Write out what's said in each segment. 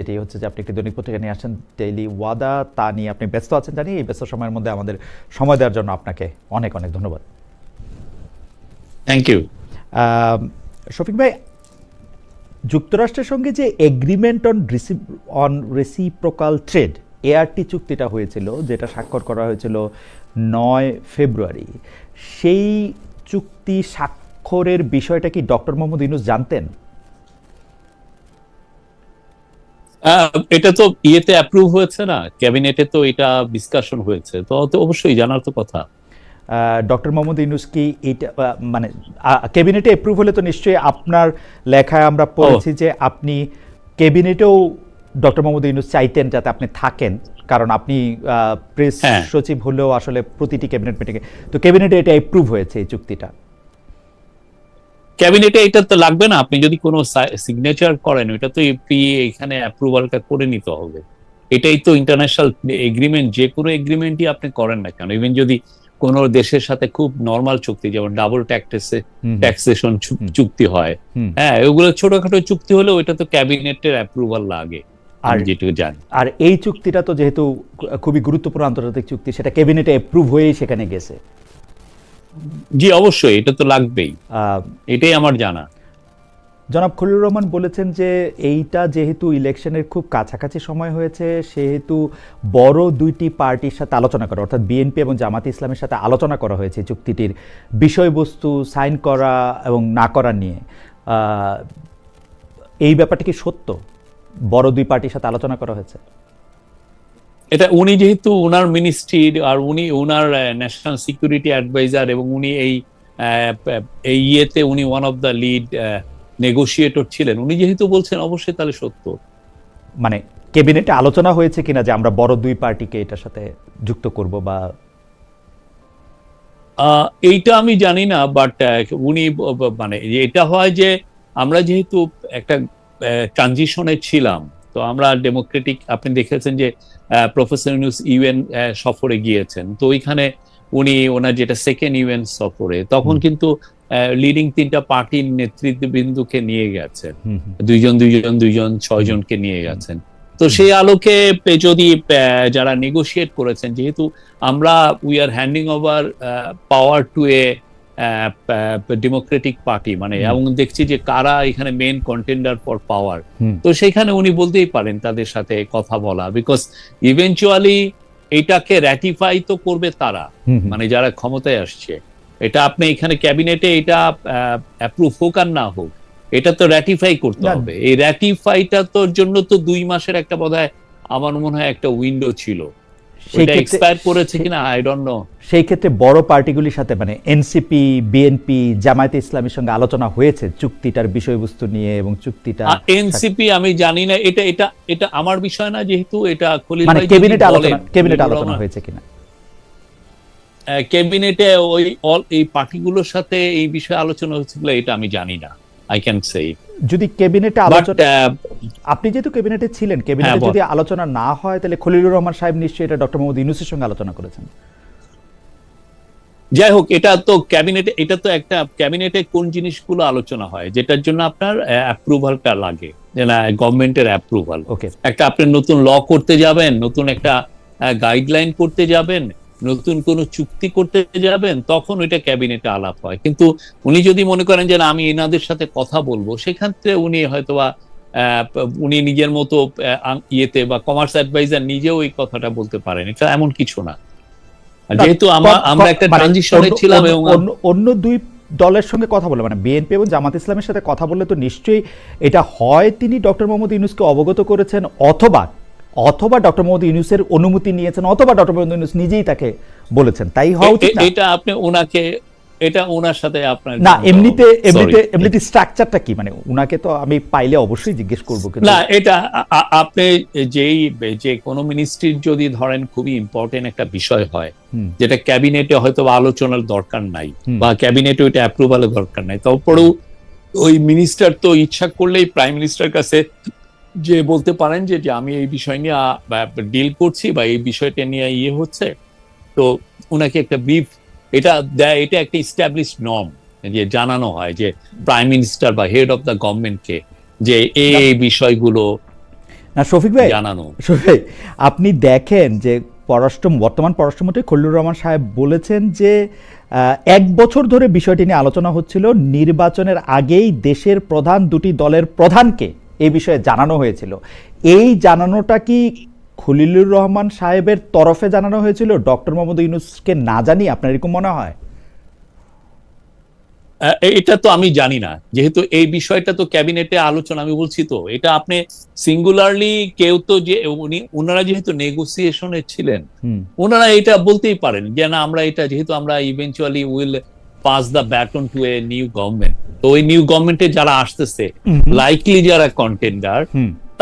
এটাই হচ্ছে যে আপনি একটি দৈনিক পত্রিকা নিয়ে আসছেন ডেইলি ওয়াদা, তা নিয়ে আপনি ব্যস্ত আছেন জানি। এই ব্যস্ত সময়ের মধ্যে আমাদের সময় দেওয়ার জন্য আপনাকে অনেক অনেক ধন্যবাদ। Thank you. শফিক ভাই, যুক্তরাষ্ট্রের সঙ্গে যে agreement on reciprocal trade, ART চুক্তিটা হয়েছিল, যেটা স্বাক্ষর করা হয়েছিল 9 ফেব্রুয়ারি, সেই চুক্তি স্বাক্ষরের বিষয়টা কি ডক্টর মোহাম্মদ ইউনূস জানতেন? এটা তো ইয়েতে অ্যাপ্রুভ হয়েছে না, ক্যাবিনেটে তো এটা ডিসকাশন হয়েছে, তো অবশ্যই জানার তো কথা। ডক্টর মোহাম্মদ ইউনূস কি এইটা মানে ক্যাবিনেটে অ্যাপ্রুভ হলে তো নিশ্চয়ই আপনার লেখায় আমরা পড়েছি যে আপনি ক্যাবিনেটেও ডক্টর মোহাম্মদ ইউনূস চাইতেন যাতে আপনি থাকেন, কারণ আপনি প্রেস সচিব হলেও আসলে প্রতিটি ক্যাবিনেট মিটিংয়ে, তো ক্যাবিনেটে এটা অ্যাপ্রুভ হয়েছে এই চুক্তিটা। ক্যাবিনেটে এটা তো লাগবে না, আপনি যদি কোনো সিগনেচার করেন ওটা তো এপি এখানে অ্যাপ্রুভালটা করে নিতে হবে। এটাই তো ইন্টারন্যাশনাল এগ্রিমেন্ট, যে কোনো এগ্রিমেন্টই আপনি করেন না কেন, ইভেন যদি কোন দেশের সাথে খুব নর্মাল চুক্তি, যেমন ডাবল ট্যাক্সেশন চুক্তি হয়, হ্যাঁ, ওগুলো ছোটখাটো চুক্তি হলে ওইটা তো ক্যাবিনেটের অ্যাপ্রুভাল লাগে, আর যেটুকু জানি। আর এই চুক্তিটা তো যেহেতু খুবই গুরুত্বপূর্ণ আন্তর্জাতিক চুক্তি, সেটা ক্যাবিনেটে অ্যাপ্রুভ হয়েই সেখানে গেছে। জি অবশ্যই, এটা তো লাগবেই, এটাই আমার জানা। জনাব খলিলুর রহমান বলেছেন যে এইটা যেহেতু ইলেকশনের খুব কাছাকাছি সময় হয়েছে, সেহেতু বড় দুইটি পার্টির সাথে আলোচনা করা, অর্থাৎ বিএনপি এবং জামাতে ইসলামের সাথে আলোচনা করা হয়েছে চুক্তিটির বিষয়বস্তু সাইন করা এবং না করা নিয়ে। এই ব্যাপারটা কি সত্য? বড় দুই পার্টির সাথে আলোচনা করা হয়েছে? এটা উনি যেহেতু ওনার মিনিস্ট্রির, আর উনি ওনার ন্যাশনাল সিকিউরিটি অ্যাডভাইজার, এবং উনি এই ইয়েতে উনি one of the lead negotiator ছিলেন, উনি যেহেতু বলছেন অবশ্যই তাহলে সত্য। মানে ক্যাবিনেটে আলোচনা হয়েছে কিনা যে আমরা বড় দুই পার্টিকে এটার সাথে যুক্ত করব বা এইটা আমি জানি না, বাট উনি মানে এটা হয় যে আমরা যেহেতু একটা ট্রানজিশনে ছিলাম, তো আমরা ডেমোক্রেটিক, আপনি দেখেছেন যে প্রফেসর ইউনূস ইউএন সফরে গিয়েছেন, তো ওইখানে উনি ওনার যেটা সেকেন্ড ইউএন সফরে, তখন কিন্তু লিডিং তিনটা পার্টির নেতৃত্ববৃন্দকে নিয়ে গেছেন, দুইজন 6 জনকে নিয়ে গেছেন। তো সেই আলোকে যদি যারা নেগোশিয়েট করেছেন, যেহেতু আমরা we are handing over power to a democratic party, মানে এবং দেখছি যে কারা এখানে মেইন কন্টেন্ডার ফর পাওয়ার, তো সেখানে উনি বলতেই পারেন তাদের সাথে কথা বলা, বিকজ ইভেনচুয়ালি এটাকে র্যাটিফাই তো করবে তারা, মানে যারা ক্ষমতায় আসছে। এটা আপনি এখানে ক্যাবিনেটে এটা অ্যাপ্রুভ হোক আর না হোক, এটা তো র্যাটিফাই করতে হবে। এই র্যাটিফাইটা তোর জন্য তো 2 মাসের একটা বোধহয় আমার মনে হয় একটা উইন্ডো ছিল, সেটা এক্সপায়ার করেছে কিনা আই ডোন্ট নো। সেই ক্ষেত্রে বড় পার্টিগুলির সাথে মানে এনসিপি, বিএনপি, জামায়াতে ইসলামীর সঙ্গে আলোচনা হয়েছে চুক্তিটার বিষয়বস্তু নিয়ে, এবং চুক্তিটা এনসিপি আমি জানি না, এটা এটা এটা আমার বিষয় না, যেহেতু এটা খলিল মানে ভাই ক্যাবিনেটে আলোচনা হয়েছে কিনা, ক্যাবিনেটে ওই এই পার্টিগুলোর সাথে এই বিষয়ে আলোচনা হয়েছিল, এটা আমি জানি না, আই ক্যান সে। যদি ক্যাবিনেটে আলোচনা, আপনি যেহেতু ক্যাবিনেটে ছিলেন, ক্যাবিনেটে যদি আলোচনা না হয় তাহলে খলিলুর রহমান সাহেব নিশ্চয়ই এটা ডক্টর মোহাম্মদ ইউনূসের সঙ্গে আলোচনা করেছেন। যাই হোক, এটা তো ক্যাবিনেটে, এটা তো একটা ক্যাবিনেটে কোন জিনিসগুলো আলোচনা হয় যেটার জন্য আপনার অ্যাপ্রুভালটা লাগে, গভর্নমেন্টের অ্যাপ্রুভাল। একটা আপনি নতুন ল করতে যাবেন, নতুন একটা গাইডলাইন করতে যাবেন, নতুন কোন চুক্তি করতে যাবেন, তখন ওইটা ক্যাবিনেটে আলাপ হয়। কিন্তু উনি যদি মনে করেন যে আমি এনাদের সাথে কথা বলবো, সেক্ষেত্রে উনি হয়তোবা উনি নিজের মতো ইয়েতে বা কমার্স অ্যাডভাইজার নিজেও এই কথাটা বলতে পারেন, এটা এমন কিছু না, যেহেতু আমরা একটা ট্রানজিশনে ছিলাম। এবং অন্য দুই দলের সঙ্গে কথা বলে, মানে বিএনপি এবং জামাত ইসলামের সাথে কথা বললে তো নিশ্চয়ই এটা হয় তিনি ডক্টর মোহাম্মদ ইউনূসকে অবগত করেছেন, অথবা ডক্টর মোহাম্মদ ইউনূসের অনুমতি নিয়েছেন, অথবা ডক্টর মোহাম্মদ ইউনূস নিজেই তাকে বলেছেন, তাই হওয়া উচিত না? এটা আপনি ওনাকে, এটা ওনার সাথে আপনার না, এমনিতে স্ট্রাকচারটা কি, মানে উনাকে তো আমি পাইলে অবশ্যই জিজ্ঞেস করবো। না, এটা আপনি যে কোনো মিনিস্ট্রির যদি ধরেন খুবই ইম্পর্টেন্ট একটা বিষয় হয়, যেটা ক্যাবিনেটে হয়তো আলোচনার দরকার নাই, বা ক্যাবিনেটে ওইটা অ্যাপ্রুভালের দরকার নাই, তারপরেও ওই মিনিস্টার তো ইচ্ছা করলেই প্রাইম মিনিস্টার কাছে যে বলতে পারেন যে আমি এই বিষয় নিয়ে ডিল করছি, বা এই বিষয়টা নিয়ে ইয়ে হচ্ছে, তো উনাকে একটা ব্রিফ এটা দেয়। এটা একটা ইস্টাবলিশড নর্ম, যে জানানো হয় যে প্রাইম মিনিস্টার বা হেড অফ দ্য গভর্নমেন্টকে যে এই বিষয়গুলো। না শফিক ভাই, জানানো। শফিক ভাই, আপনি দেখেন যে বর্তমান পররাষ্ট্রমন্ত্রী খলিলুর রহমান সাহেব বলেছেন যে 1 বছর ধরে বিষয়টি নিয়ে আলোচনা হচ্ছিল, নির্বাচনের আগেই দেশের প্রধান দুটি দলের প্রধানকে এই বিষয়ে জানানো হয়েছিল। এই জানানোটা কি খলিলুর রহমান সাহেবের তরফে জানানো হয়েছিল, ডক্টর মোহাম্মদ ইউনূসকে না জানিয়ে? আপনার এরকম মনে হয়? এটা তো আমি জানি না, যেহেতু এই বিষয়টা তো ক্যাবিনেটে আলোচনা, আমি বলছি তো এটা আপনি সিঙ্গুলারলি কেউ তো, যে ওনারা যেহেতু নেগোসিয়েশনে ছিলেন, ওনারা এটা বলতেই পারেন যে না, আমরা এটা যেহেতু আমরা eventually will pass the baton to a new government, তো ওই নিউ গভর্নমেন্টে যারা আসতেছে লাইকলি যারা কন্টেন্ডার,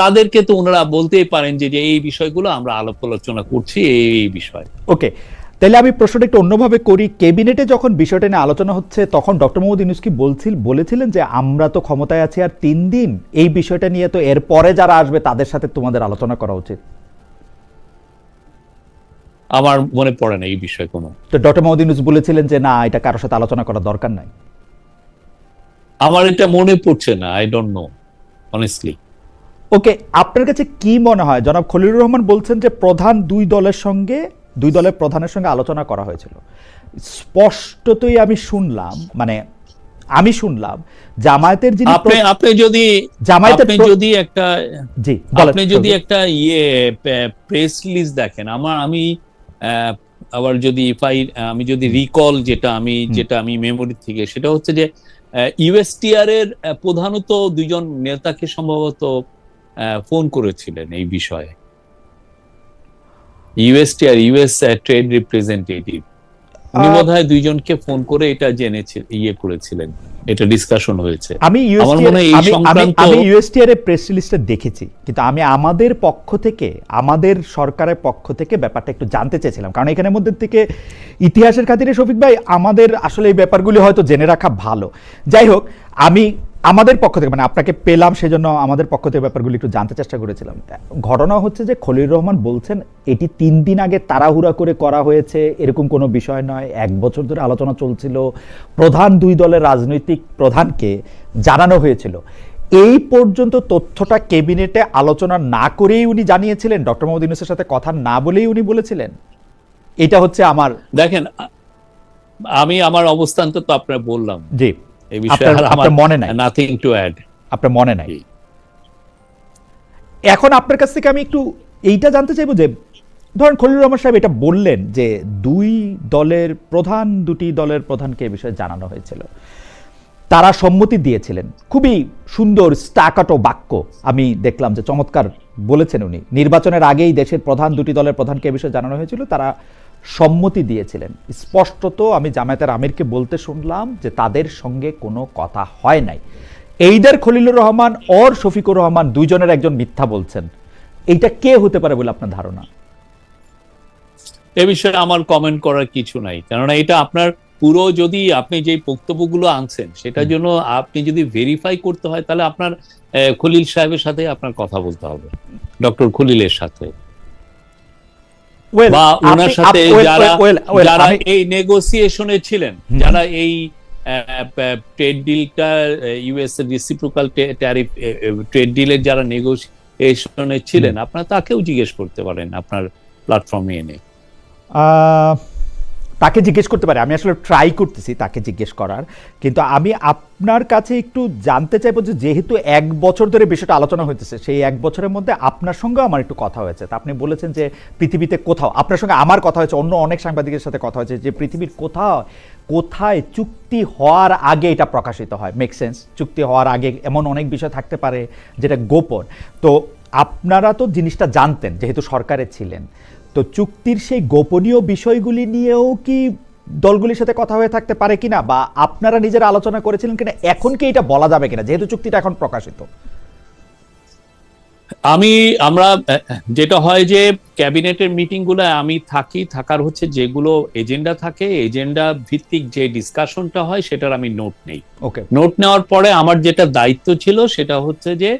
তাদেরকে তো ওনারা বলতেই পারেন যে এই বিষয়গুলো আমরা আলাপ আলোচনা করছি এই বিষয়। ওকে, তাহলে আমি প্রশ্নটা একটু অন্যভাবে করি। ক্যাবিনেটে যখন বিষয়টা নিয়ে আলোচনা হচ্ছে তখন ডক্টর মোহাম্মদ ইউনূস কি বলেছিলেন যে আমরা তো ক্ষমতায় আছি আর 3 দিন, এই বিষয়টা নিয়ে তো এর পরে যারা আসবে তাদের সাথে তোমাদের আলোচনা করা উচিত? আমার মনে পড়ে না এই বিষয় কোনো। তো ডক্টর মোহাম্মদ ইউনূস বলেছিলেন যে না, এটা কারোর সাথে আলোচনা করার দরকার নাই? আমার এটা মনে পড়ছে না, আই ডোন্ট নো অনেস্টলি। ওকে, আপনার কাছে কি মনে হয়? জনাব খলিলুর রহমান বলছেন যে দুই দলের প্রধানের সঙ্গে আলোচনা করা হয়েছিল। স্পষ্টতই আমি শুনলাম জামায়াতের যিনি আপনি যদি একটা জি আপনি যদি একটা প্রেস রিলিজ দেখেন, আমি আবার যদি আমি যদি রিকল যেটা আমি মেমোরি থেকে, সেটা হচ্ছে যে ইউএসটিআর এর প্রধানত 2 জন নেতাকে সম্ভবত ফোন করেছিলেন এই বিষয়ে। ইউএস ট্রেড রিপ্রেজেন্টেটিভ, উনি বোধহয় 2 জনকে ফোন করে এটা করেছিলেন, এটা ডিসকাশন হয়েছে। আমি ইউএসটিআর এর প্রেস রিলিজটা দেখেছি, কিন্তু আমি আমাদের সরকারের পক্ষ থেকে ব্যাপারটা একটু জানতে চেয়েছিলাম, কারণ এখানের মধ্যে থেকে ইতিহাসের খাতিরে শফিক ভাই আমাদের আসলে এই ব্যাপারগুলি হয়তো জেনে রাখা ভালো। যাই হোক, আমি আমাদের পক্ষ থেকে আপনাকে পেলাম, সেজন্য আমাদের পক্ষ থেকে ব্যাপারগুলি একটু জানতে চেষ্টা করেছিলাম। ঘটনা হচ্ছে যে খলিলুর রহমান বলছেন এটি 3 দিন আগে তাড়াহুড়া করে করা হয়েছে, এরকম কোনো বিষয় নয়। 1 বছর ধরে আলোচনা চলছিল, প্রধান 2 দলের রাজনৈতিক প্রধানকে জানানো হয়েছিল। এই পর্যন্ত তথ্যটা ক্যাবিনেটে আলোচনা না করেই উনি জানিয়েছিলেন, ডক্টর মোহাম্মদ ইউনূসের সাথে কথা না বলেই উনি বলেছিলেন। এটা হচ্ছে আমার, দেখেন, আমি আমার অবস্থান তো আপনার বললাম। জি, এই বিষয়ে আমার মনে নাই, নাথিং টু অ্যাড। আপনার মনে নাই। এখন আপনার কাছ থেকে আমি একটু এইটা জানতে চাইবো যে ধরেন খলিলুর রহমান সাহেব এটা বললেন যে দুটি দলের প্রধানকে এই বিষয়ে জানানো হয়েছিল, তারা সম্মতি দিয়েছিলেন। খুবই সুন্দর স্টাকাটো বাক্য আমি দেখলাম, যে চমৎকার বলেছেন উনি। নির্বাচনের আগেই দেশের দুটি দলের প্রধানকে এই বিষয়ে জানানো হয়েছিল, তারা সম্মতি দিয়েছিলেন। স্পষ্টত আমি জামায়াতের আমিরকে বলতে শুনলাম যে তাদের সঙ্গে কোনো কথা হয় নাই। এইদার খলিলুর রহমান ওর শফিকুর রহমান 2 জনের একজন মিথ্যা বলছেন। এইটা কে হতে পারে বলে আপনার ধারণা? এ বিষয়ে আমার কমেন্ট করার কিছু নাই, কেননা এটা আপনার পুরো, যদি আপনি যে বক্তব্যগুলো আনছেন সেটার জন্য আপনি যদি ভেরিফাই করতে হয়, তাহলে আপনার খলিল সাহেবের সাথে আপনার কথা বলতে হবে, ডক্টর খলিলের সাথে, বা ওনার সাথে যারা এই নেগোসিয়েশনে ছিলেন, যারা এই ট্রেড ডিলটা ইউএস রেসিপ্রোকাল ট্যারিফ ট্রেড ডিলের যারা নেগোসিয়েশনে ছিলেন, আপনারা তাকেও জিজ্ঞেস করতে পারেন আপনার প্ল্যাটফর্মে এনে। তাকে জিজ্ঞেস করতে পারে, আমি আসলে ট্রাই করতেছি তাকে জিজ্ঞেস করার। কিন্তু আমি আপনার কাছে একটু জানতে চাইবো যে যেহেতু 1 বছর ধরে বিষয়টা আলোচনা হইতেছে, সেই 1 বছরের মধ্যে আপনার সঙ্গে আমার একটু কথা হয়েছে। তা আপনি বলেছেন যে পৃথিবীতে কোথাও, আপনার সঙ্গে আমার কথা হয়েছে, অন্য অনেক সাংবাদিকের সাথে কথা হয়েছে, যে পৃথিবীর কোথায় চুক্তি হওয়ার আগে এটা প্রকাশিত হয়। মেক সেন্স, চুক্তি হওয়ার আগে এমন অনেক বিষয় থাকতে পারে যেটা গোপন। তো আপনারা তো জিনিসটা জানতেন যেহেতু সরকারে ছিলেন, তো চুক্তির সেই গোপনীয় বিষয়গুলি নিয়েও কি দলগুলির সাথে কথা হয়ে থাকতে পারে কিনা, বা আপনারা নিজেরা আলোচনা করেছিলেন কিনা, এখন কি এটা বলা যাবে কিনা যেহেতু চুক্তিটা এখন প্রকাশিত? আমরা যেটা হয় যে ক্যাবিনেটের মিটিং গুলো আমি থাকার হচ্ছে, যেগুলো এজেন্ডা থাকে, এজেন্ডা ভিত্তিক যে ডিসকাশনটা হয় সেটার আমি নোট নেই। ওকে, নোট নেওয়ার পরে আমার যেটা দায়িত্ব ছিল সেটা হচ্ছে যে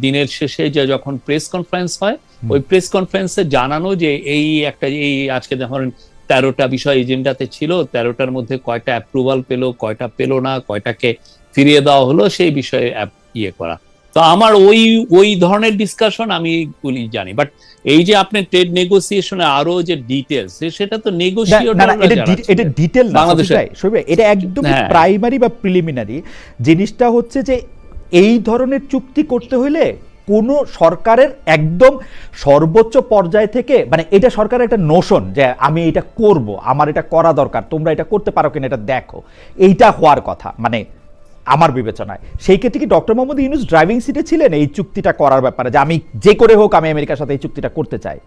দিনের শেষে যে যখন প্রেস কনফারেন্স হয়, ওই প্রেস কনফারেন্সে জানানো যে এই আজকে ধরেন 13টা বিষয় এজেন্ডাতে ছিল, 13টার মধ্যে কয়টা অ্যাপ্রুভাল পেলো, কয়টা পেলো না, কয়টাকে ফিরিয়ে দেওয়া হলো, সেই বিষয়ে করা। তো তো আমার ওই ধরনের ডিসকাশন আমি গুলি জানি, বাট এই যে আপনি ট্রেড নেগোসিয়েশনে আরো যে ডিটেলস, সেটা তো এটা ডিটেল না বাংলাদেশে, এটা একদম প্রাইমারি বা প্রিলিমিনারি। জিনিসটা হচ্ছে যে এই ধরনের চুক্তি করতে হলে কোন সরকারের একদম সর্বোচ্চ পর্যায় থেকে, মানে এটা সরকারের একটা নোশন যে আমি এটা করব, আমার এটা করা দরকার, তোমরা এটা করতে পারো কিনা এটা দেখো, এইটা হওয়ার কথা মানে আমার বিবেচনায়। সেই ক্ষেত্রে কি ডক্টর মোহাম্মদ ইউনূস ড্রাইভিং সিটে ছিলেন এই চুক্তিটা করার ব্যাপারে, যে আমি যে করে হোক আমি আমেরিকার সাথে এই চুক্তিটা করতে চাই?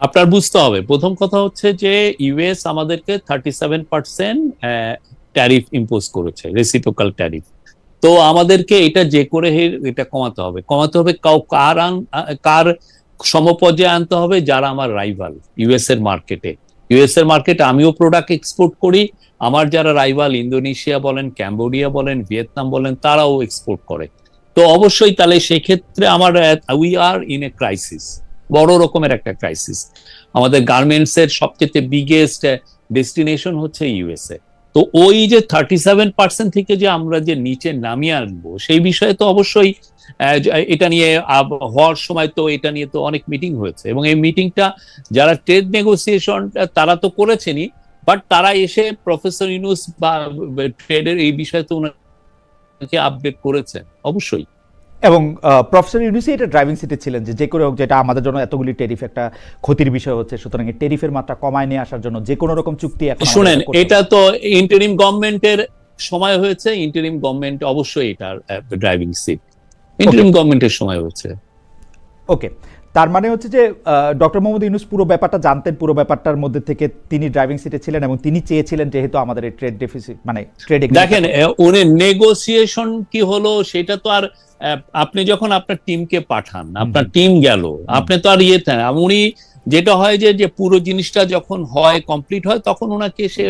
আপনার বুঝতে হবে, প্রথম কথা হচ্ছে যে ইউএস আমাদেরকে 37% ট্যারিফ ইম্পোজ করেছে, রেসিপ্রোকাল ট্যারিফ। তো আমাদেরকে এটা যে করে এটা কমাতে হবে কার সমপর্যায়ে আনতে হবে, যারা আমার রাইভাল ইউএস এর মার্কেটে। ইউএস এর মার্কেটে আমিও প্রোডাক্ট এক্সপোর্ট করি, আমার যারা রাইভাল ইন্দোনেশিয়া বলেন, ক্যাম্বোডিয়া বলেন, ভিয়েতনাম বলেন, তারাও এক্সপোর্ট করে। তো অবশ্যই তাহলে সেই ক্ষেত্রে আমার we are in a crisis, বড় রকমের একটা ক্রাইসিস। আমাদের গার্মেন্টস এর সবচেয়ে বিগেস্ট ডেস্টিনেশন হচ্ছে ইউএসএ। তো ওই যে 37% থেকে যে আমরা যে নিচে নামিয়ে আনবো, সেই বিষয়ে তো অবশ্যই এটা নিয়ে হওয়ার সময় তো এটা নিয়ে তো অনেক মিটিং হয়েছে, এবং এই মিটিংটা যারা ট্রেড নেগোসিয়েশন তারা তো করেছেনই, বাট তারা এসে প্রফেসর ইউনূস বা ট্রেডের এই বিষয়ে তো ওনাকে আপডেট করেছেন অবশ্যই। এবং প্রফেসর ইউনূসই এটা ড্রাইভিং সিটে ছিলেন যে করে হোক, যেটা আমাদের জন্য এতগুলি টেরিফ একটা ক্ষতির বিষয় হচ্ছে, সুতরাং এই টেরিফের মাত্রা কমায় নিয়ে আসার জন্য যে কোনো রকম চুক্তি এখন শুনেন, এটা তো ইন্টারিম গভর্নমেন্টের সময় হয়েছে, ইন্টারিম গভর্নমেন্ট অবশ্যই এটার ড্রাইভিং সিট ইন্টারিম গভর্নমেন্টের সময় হয়েছে। ওকে, তার মানে হচ্ছে যে ডক্টর মোহাম্মদ ইউনূস পুরো ব্যাপারটা জানতেন, পুরো ব্যাপারটার মধ্যে থেকে তিনি ড্রাইভিং সিটে ছিলেন, এবং তিনি চেয়েছিলেন যেহেতু আমাদের এই ট্রেড ডেফিসিট মানে ট্রেড, দেখেন উনি নেগোসিয়েশন কি হলো সেটা তো আর আপনি যখন আপনার টিমকে পাঠান, আপনার টিম গেল, আপনি তো আর উনি যেটা হয় যে পুরো জিনিসটা যখন হয় কমপ্লিট হয় তখন ওনাকে সে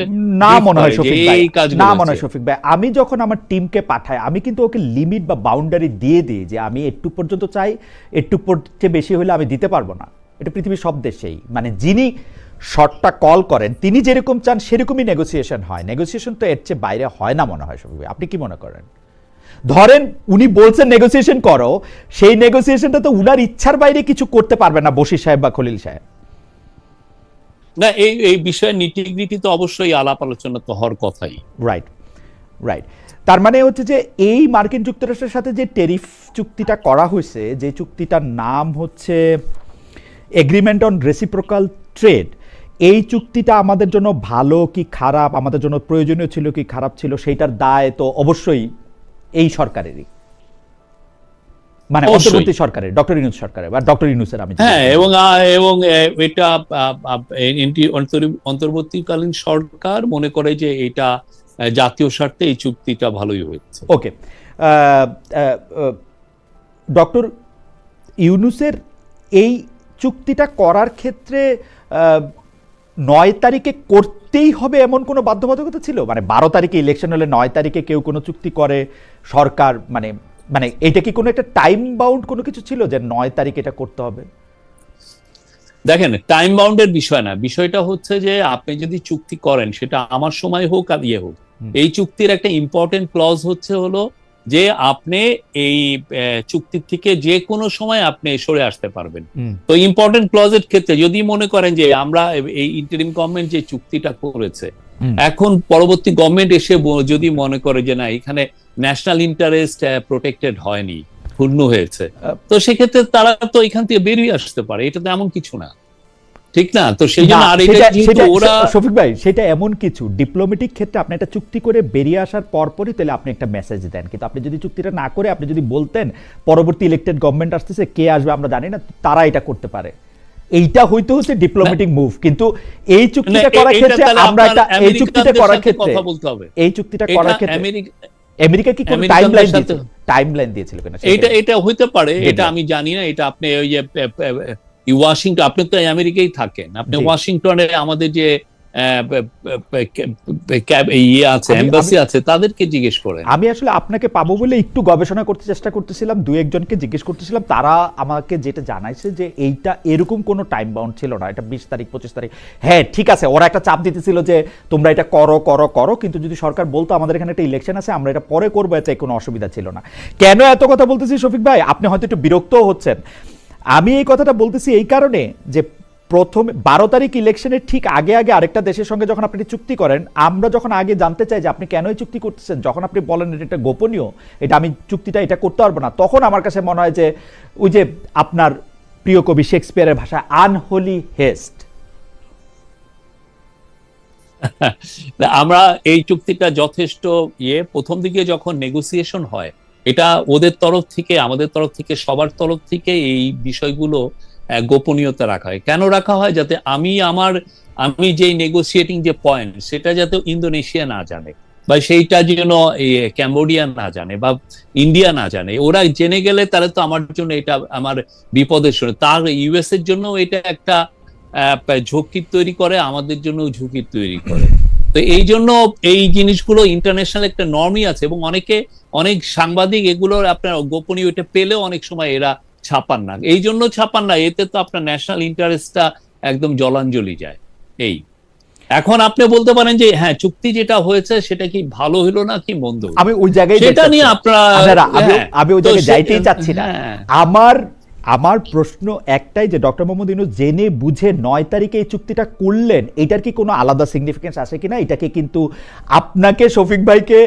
না মনে হয় শফিক ভাই, না মনে হয় শফিক ভাই, আমি যখন আমার টিমকে পাঠাই আমি কিন্তু ওকে লিমিট বা বাউন্ডারি দিয়ে দিই যে আমি একটু পর্যন্ত চাই, একটু চেয়ে বেশি হলে আমি দিতে পারবো না। এটা পৃথিবীর সব দেশেই, মানে যিনি শর্টটা কল করেন তিনি যেরকম চান সেরকমই নেগোসিয়েশন হয়। নেগোসিয়েশন তো এর চেয়ে বাইরে হয় না মনে হয় শফিক ভাই, আপনি কি মনে করেন? ধরেন উনি বলছেন নেগোসিয়েশন করো, সেই নেগোসিয়েশনটা তো উনার ইচ্ছার বাইরে কিছু করতে পারবে না বশির সাহেব বা খলিল সাহেব। না, এই বিষয়ে নিটিগ্রিটি তো অবশ্যই আলাপ আলোচনা তো হওয়ার কথাই। Right right. তার মানে হচ্ছে যে এই মার্কিন যুক্তরাষ্ট্রের সাথে যে টেরিফ চুক্তিটা করা হয়েছে, যে চুক্তিটার নাম হচ্ছে এগ্রিমেন্ট অন রেসিপ্রোকাল ট্রেড, এই চুক্তিটা আমাদের জন্য ভালো কি খারাপ, আমাদের জন্য প্রয়োজনীয় ছিল কি খারাপ ছিল, সেইটার দায় তো অবশ্যই এই সরকারেরই, মানে অন্তর্বর্তী সরকারের, ডক্টর ইউনূস সরকারের বা ডক্টর ইউনূসের। আমি হ্যাঁ, এবং এটা অন্তর্বর্তীকালীন সরকার মনে করে যে এটা জাতীয় স্বার্থে এই চুক্তিটা ভালোই হয়েছে। ওকে, ডক্টর ইউনূসের এই চুক্তিটা করার ক্ষেত্রে 9 তারিখে করতেই হবে এমন কোনো বাধ্যবাধকতা ছিল? মানে 12 তারিখে ইলেকশন হলে 9 তারিখে কেউ কোনো চুক্তি করে সরকার, মানে এটা কি কোনো একটা টাইম বাউন্ড কোনো কিছু ছিল যে 9 তারিখে এটা করতে হবে? দেখেন, টাইম বাউন্ডের বিষয় না, বিষয়টা হচ্ছে যে আপনি যদি চুক্তি করেন সেটা আমার সময় হোক আর ইয়ে হোক, এই চুক্তির একটা ইম্পর্টেন্ট ক্লজ হলো যে আপনি এই চুক্তির থেকে যে কোনো সময় আপনি সরে আসতে পারবেন। তো ইম্পর্টেন্ট ক্লজের ক্ষেত্রে যদি মনে করেন যে আমরা এই ইন্টারিম গভর্নমেন্ট যে চুক্তিটা করেছে, এখন পরবর্তী গভর্নমেন্ট এসে যদি মনে করে যে না এখানে ন্যাশনাল ইন্টারেস্ট প্রোটেক্টেড হয়নি, ক্ষুণ্ণ হয়েছে, তো সেক্ষেত্রে তারা তো এখান থেকে বেরিয়ে আসতে পারে, এটা তো এমন কিছু না, ঠিক না? তো সেই জন্য আর এটা ওরা শফিক ভাই, সেটা এমন কিছু ডিপ্লোম্যাটিক ক্ষেত্রে আপনি একটা চুক্তি করে বেরিয়ে আসার পরপরই তাহলে আপনি একটা মেসেজ দেন, কিন্তু আপনি যদি চুক্তিটা না করে আপনি যদি বলতেন পরবর্তী ইলেক্টেড গভর্নমেন্ট আসতেছে, কে আসবে আমরা জানি না, তারা এটা করতে পারে, এইটা হইতো হচ্ছে ডিপ্লোম্যাটিক মুভ। কিন্তু এই চুক্তিটা করার ক্ষেত্রে আমরা এই চুক্তিটা করার ক্ষেত্রে কথা বলতে হবে, এই চুক্তিটা করার ক্ষেত্রে আমেরিকা কি কোনো টাইমলাইন দিয়েছিল কিনা এটা হইতে পারে, এটা আমি জানি না। এটা আপনি ওই যে ওয়াশিংটন, আপনি তো আমেরিকায় থাকেন, আপনি ওয়াশিংটনে আমাদের যে ইয়ে আছে, এম্বাসি আছে, তাদেরকে জিজ্ঞেস করেন। আমি আসলে আপনাকে পাবো বলে একটু গবেষণা করতে চেষ্টা করতেছিলাম, দু একজনকে জিজ্ঞেস করতেছিলাম, তারা আমাকে যেটা জানাইছে যে এইটা এরকম কোনো টাইম বাউন্ড ছিল না, এটা 20 তারিখ 25 তারিখ। হ্যাঁ ঠিক আছে, ওরা একটা চাপ দিতেছিল যে তোমরা এটা করো করো করো, কিন্তু যদি সরকার বলতো আমাদের এখানে একটা ইলেকশন আছে, আমরা এটা পরে করবো, এতে কোনো অসুবিধা ছিল না। কেন এত কথা বলতেছি শফিক ভাই, আপনি হয়তো একটু বিরক্তও হচ্ছেন। আমি এই কথাটা বলতেছি এই কারণে যে প্রথমে 12 তারিখ ইলেকশনের ঠিক আগে আগে আরেকটা দেশের সঙ্গে যখন আপনি চুক্তি করেন, আমরা যখন আগে জানতে চাই যে আপনি কেন এই চুক্তি করতেছেন, যখন আপনি বলেন এটা গোপনীয়, এটা আমি চুক্তিটা এটা করতে পারবো না, তখন আমার কাছে মনে হয় যে ওই যে আপনার প্রিয় কবি শেক্সপিয়ারের ভাষায় আনহোলি হেস্ট। আমরা এই চুক্তিটা যথেষ্ট প্রথম দিকে যখন নেগোসিয়েশন হয়, এটা ওদের তরফ থেকে, আমাদের তরফ থেকে, সবার তরফ থেকে এই বিষয়গুলো গোপনীয়তা রাখা হয়। কেন রাখা হয়? যাতে আমি যে নেগোসিয়েটিং যে পয়েন্ট, সেটা যাতে ইন্দোনেশিয়া না জানে, বা সেইটা যেন ক্যাম্বোডিয়া না জানে, বা ইন্ডিয়া না জানে। ওরা জেনে গেলে তাহলে তো আমার জন্য এটা আমার বিপদের শুনে, তার ইউএস এর জন্য এটা একটা ঝুঁকি তৈরি করে, আমাদের জন্য ঝুঁকি তৈরি করে। তো এই জন্য এই জিনিসগুলো ইন্টারন্যাশনাল একটা নর্মই আছে, এবং অনেক সাংবাদিক এগুলোর আপনার গোপনীয় এটা পেলেও অনেক সময় এরা ছাপান না। এই জন্য ছাপান না, এতে তো আপনার ন্যাশনাল ইন্টারেস্টটা একদম জলাঞ্জলি যায়। এই এখন আপনি বলতে পারেন যে হ্যাঁ, চুক্তি যেটা হয়েছে সেটা কি ভালো হলো না কি মন্দ, আমি ওই জায়গায় সেটা নিয়ে আমি ওই জায়গায় যাইতেই চাচ্ছি না। আমার প্রশ্ন একটাই যে ডক্টর মোহাম্মদ ইউনূস জেনে বুঝে 9 তারিখে এই চুক্তিটা করলেন, এটার কি কোনো আলাদা সিগনিফিকেন্স আছে কিনা? এটাকে কিন্তু আপনাকে, শফিক ভাইকে,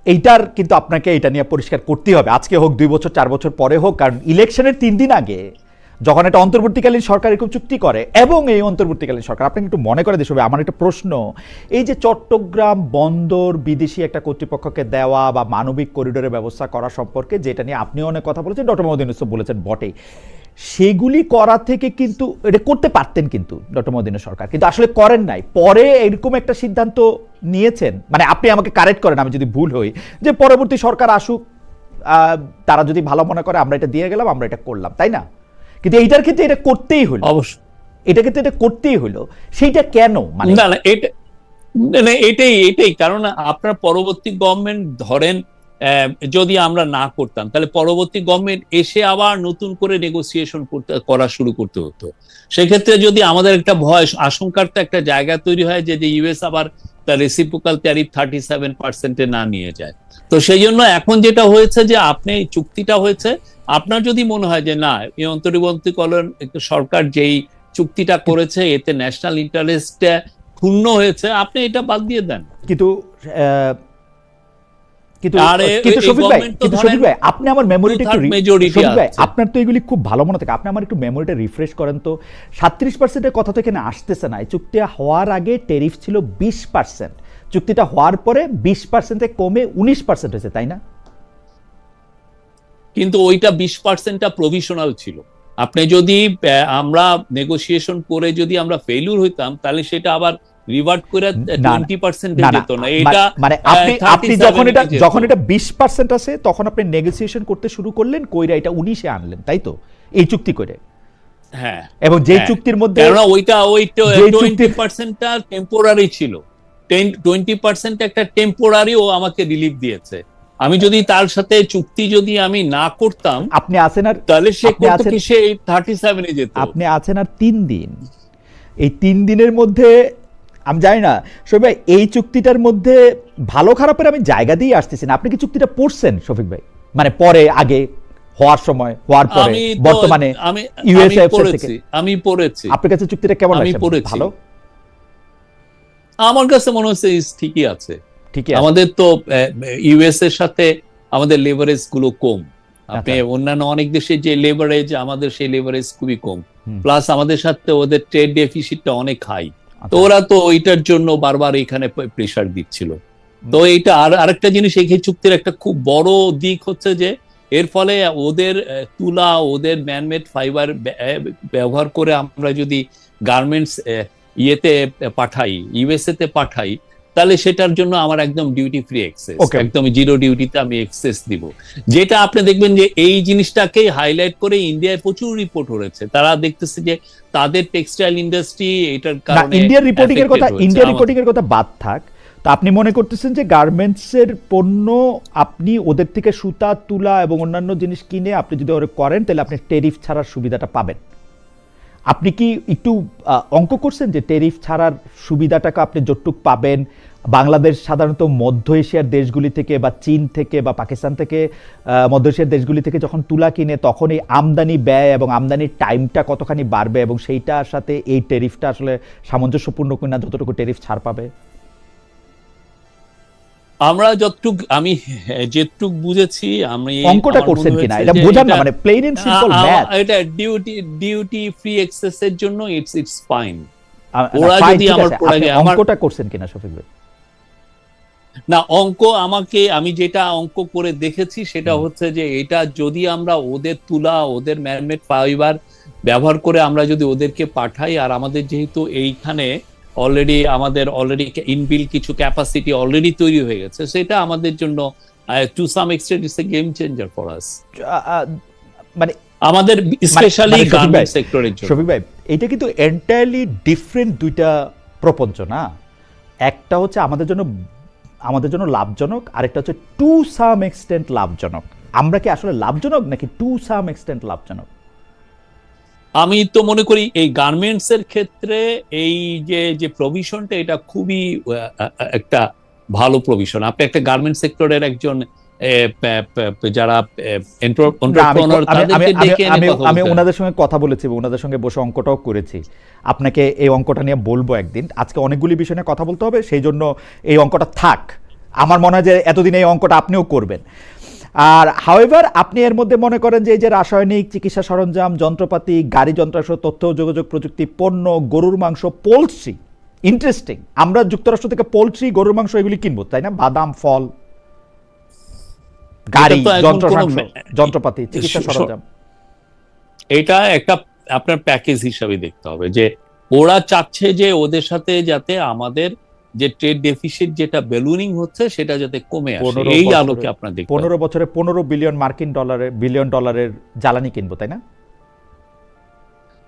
এইটার কিন্তু আপনাকে এটা নিয়ে পরিষ্কার করতেই হবে, আজকে হোক 2 বছর 4 বছর পরে হোক। কারণ ইলেকশনের 3 দিন আগে যখন একটা অন্তর্বর্তীকালীন সরকার এরকম চুক্তি করে, এবং এই অন্তর্বর্তীকালীন সরকার, আপনাকে একটু মনে করে দিতে হবে, আমার একটা প্রশ্ন, এই যে চট্টগ্রাম বন্দর বিদেশি একটা কর্তৃপক্ষকে দেওয়া বা মানবিক করিডোরের ব্যবস্থা করা সম্পর্কে, যেটা নিয়ে আপনিও অনেক কথা বলেছেন, ডক্টর মোহাম্মদ ইউনূস বলেছেন বটেই, সেগুলি করা থেকে কিন্তু এটা করতে পারতেন কিন্তু ডক্টর মোহাম্মদ ইউনূস সরকার, কিন্তু আসলে করেন নাই। পরে এরকম একটা সিদ্ধান্ত নিয়েছেন, মানে আপনি আমাকে কারেক্ট করেন আমি যদি ভুল হই, যে পরবর্তী সরকার আসুক, তারা যদি ভালো মনে করে আমরা এটা দিয়ে গেলাম, আমরা এটা করলাম, তাই না? কিন্তু এইটার ক্ষেত্রে এটা করতেই হলো, অবশ্যই এটা ক্ষেত্রে এটা করতেই হলো, সেইটা কেন? মানে না না, এটাই কারণ আপনার পরবর্তী গভর্নমেন্ট ধরেন যদি আমরা না করতাম, তাহলে পরবর্তী গভর্নমেন্ট এসে আবার নতুন করে নেগোসিয়েশন করা শুরু করতে হতো। সেক্ষেত্রে যদি আমাদের একটা ভয়, আশঙ্কার তো একটা জায়গা তৈরি হয় যে ইউএস আবার তার রেসিপ্রোকাল ট্যারিফ 37% না নিয়ে যায়। তো সেই জন্য এখন যেটা হয়েছে যে আপনি চুক্তিটা হয়েছে, আপনার যদি মনে হয় যে না, এই অন্তর্বর্তীকালীন সরকার যেই চুক্তিটা করেছে এতে ন্যাশনাল ইন্টারেস্ট ক্ষুণ্ণ হয়েছে, আপনি এটা বাদ দিয়ে দেন। কিন্তু শফিক ভাই, আপনি আমার মেমোরিটা একটু, শফিক ভাই আপনার তো এগুলি খুব ভালো মনে থাকে, আপনি আমার একটু মেমোরিটা রিফ্রেশ করেন তো। 37%-এর কথা তো এখানে আসতেছে না। এই চুক্তি হওয়ার আগে ট্যারিফ ছিল 20%, চুক্তিটা হওয়ার পরে 20%-এ কমে 19% হয়েছে, তাই না? কিন্তু ওইটা 20%টা প্রভিশনাল ছিল। আপনি যদি আমরা নেগোসিয়েশন করে যদি আমরা ফেলিউর হইতাম, তাহলে সেটা আবার রিভার্ট করে 20% যেত না। এটা মানে আপনি যখন এটা 20% আছে, তখন আপনি নেগোসিয়েশন করতে শুরু করলেন, কইরা এটা 19-এ আনলেন, তাই তো, এই চুক্তি করে? হ্যাঁ, এবং যে চুক্তির মধ্যে ওইটা 20%টা টেম্পোরারি ছিল, 20% একটা টেম্পোরারি ও আমাকে রিলিফ দিয়েছে। আমি যদি তার সাথে চুক্তি যদি আমি না করতাম, আপনি আছেন আর, তাহলে সে করতে কি সে 37-এ যেত। আপনি আছেন আর 3 দিন, এই 3 দিনের মধ্যে আমি জানি না শফিক ভাই, এই চুক্তিটার মধ্যে ভালো খারাপের আমি জায়গা দিয়ে আসতেছি না। আপনি কি চুক্তিটা পড়ছেন শফিক ভাই? মানে পরে, আগে, হওয়ার সময়, হওয়ার পরে, বর্তমানে ইউএসএ থেকে আমি পড়েছি। আপনার কাছে চুক্তিটা কেমন লাগছে? ভালো? আমার কাছে মনে হচ্ছে ঠিকই আছে। ঠিকই আছে। আমাদের তো ইউএস এর সাথে আমাদের লেভারেজ গুলো কম। আপনি অন্যান্য অনেক দেশে যে লেভারেজ, আমাদের সেই লেভারেজ খুবই কম, প্লাস আমাদের সাথে ওদের ট্রেড ডেফিসিটটা অনেক হাই। তো ওরা তো ওইটার জন্য বারবার এখানে প্রেসার দিচ্ছিল। তো এইটা আরেকটা জিনিস, এই চুক্তির একটা খুব বড় দিক হচ্ছে যে এর ফলে ওদের তুলা, ওদের ম্যানমেড ফাইবার ব্যবহার করে আমরা যদি গার্মেন্টস ইয়েতে পাঠাই, ইউএসএ তে পাঠাই, তাহলে সেটার জন্য আমার একদম ডিউটি ফ্রি অ্যাক্সেস, একদম জিরো ডিউটিতে আমি অ্যাক্সেস দিব। যেটা আপনি দেখবেন যে এই জিনিসটাকে হাইলাইট করে ইন্ডিয়ায় প্রচুর রিপোর্ট হয়েছে, তারা দেখতেছে যে তাদের টেক্সটাইল ইন্ডাস্ট্রি এটার কারণে ইন্ডিয়ার রিপোর্টিং এর কথা বাদ থাক, তো আপনি মনে করতেছেন যে গার্মেন্টসের পণ্য আপনি ওদের থেকে সুতা, তুলা এবং অন্যান্য জিনিস কিনে আপনি যদি ওরা করেন তাহলে আপনি ট্যারিফ ছাড়ার সুবিধাটা পাবেন। আপনি কি একটু অঙ্ক করছেন যে ট্যারিফ ছাড়ার সুবিধাটাকে আপনি যতটুকু পাবেন? বাংলাদেশ সাধারণত মধ্য এশিয়ার দেশগুলি থেকে বা চীন থেকে বা পাকিস্তান থেকে, মধ্য এশিয়ার দেশগুলি থেকে যখন তুলা কিনে তখন এই আমদানি ব্যয় এবং আমদানির টাইমটা কতখানি বাড়বে এবং সেইটার সাথে এই ট্যারিফটা আসলে সামঞ্জস্যপূর্ণ কিনা, যতটুকু ট্যারিফ ছাড় পাবে? আমরা আমি যেটুক বুঝেছি, আমি অঙ্কটা করছেন কিনা এটা বোঝান না, মানে প্লেন এন্ড সিম্পল ম্যাথ। এটা ডিউটি ফ্রি অ্যাক্সেস এর জন্য ইটস ফাইন। ওরা যদি আমার প্রোডাক্টে অঙ্কটা করছেন কিনা শফিক ভাই? না, আমি যেটা অঙ্ক করে দেখেছি সেটা হচ্ছে যে এটা যদি আমরা ওদের তুলা, ওদের ম্যানমেড ফাইবার ব্যবহার করে আমরা যদি ওদেরকে পাঠাই, আর আমাদের যেহেতু এইখানে আমাদের অলরেডি ইনবিল্ট কিছু ক্যাপাসিটি অলরেডি তৈরি হয়ে গেছে, সেটা আমাদের জন্য to some extent it's a game changer for us, মানে আমাদের স্পেশালি গার্মেন্ট সেক্টরের জন্য। শফিক ভাই, এটা কিন্তু এন্টায়ারলি ডিফারেন্ট দুইটা প্রপঞ্চ না। একটা হচ্ছে আমাদের জন্য লাভজনক, আরেকটা হচ্ছে টু সাম এক্সটেন্ট লাভজনক। আমরা কি আসলে লাভজনক নাকি টু সাম এক্সটেন্ট লাভজনক? আমি তো মনে করি এই গার্মেন্টস এর ক্ষেত্রে এই যে প্রভিশনটা, এটা খুবই একটা ভালো প্রভিশন। আপনি একটা গার্মেন্টস সেক্টরের একজন যারা এন্টারপ্রেনার, তাদেরকে ডেকে এনে কথা বলতে। আমি ওনাদের সঙ্গে কথা বলেছি, ওনাদের সঙ্গে বসে অঙ্কটাও করেছি। আপনাকে এই অঙ্কটা নিয়ে বলবো একদিন। আজকে অনেকগুলি বিষয় নিয়ে কথা বলতে হবে, সেই জন্য এই অঙ্কটা থাক। আমার মনে হয় যে এতদিন এই অঙ্কটা আপনিও করবেন। আর হাউএভার আপনি এর মধ্যে মনে করেন যে এই যে রাসায়নিক, চিকিৎসা সরঞ্জাম, যন্ত্রপাতি, গাড়ি যন্ত্রাংশ, তথ্য যোগাযোগ প্রযুক্তি, পণ্য, গরুর মাংস, পোলট্রি, ইন্টারেস্টিং, আমরা যুক্তরাষ্ট্র থেকে পোলট্রি, গরুর মাংস এগুলি কিনবো, তাই না? বাদাম, ফল, গাড়ি, যন্ত্রপাতি, চিকিৎসা সরঞ্জাম, এটা একটা আপনার প্যাকেজ হিসাবে দেখতে হবে যে ওরা চাচ্ছে যে ওদের সাথে যাতে আমাদের যে ট্রেড ডেফিসিট যেটা বেলুনিং হচ্ছে সেটা যাতে কমে আসে, এই আলোকে আপনার দেখতে 15 বছরে 15 বিলিয়ন ডলারের জ্বালানি কিনবো, তাই না?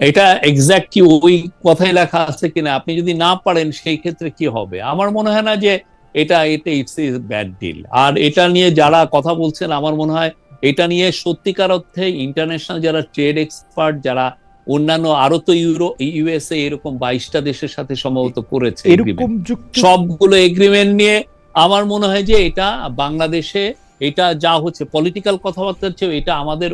এটা এক্স্যাক্টলি ওই কথাই লেখা আছে কিনা, আপনি যদি না পারেন সেই ক্ষেত্রে কি হবে? আমার মনে হয় না যে এটা ইটস এ ব্যাড ডিল। আর এটা নিয়ে যারা কথা বলছেন, আমার মনে হয় এটা নিয়ে সত্যিকার অর্থে ইন্টারন্যাশনাল যারা ট্রেড এক্সপার্ট, যারা অন্যান্য আরো তো ইউএসএ এরকম 22টা দেশের সাথে সম্ভবত করেছে সবগুলো এগ্রিমেন্ট নিয়ে, আমার মনে হয় যে এটা বাংলাদেশে এটা যা হচ্ছে পলিটিক্যাল কথাবার্তা হচ্ছে, এটা আমাদের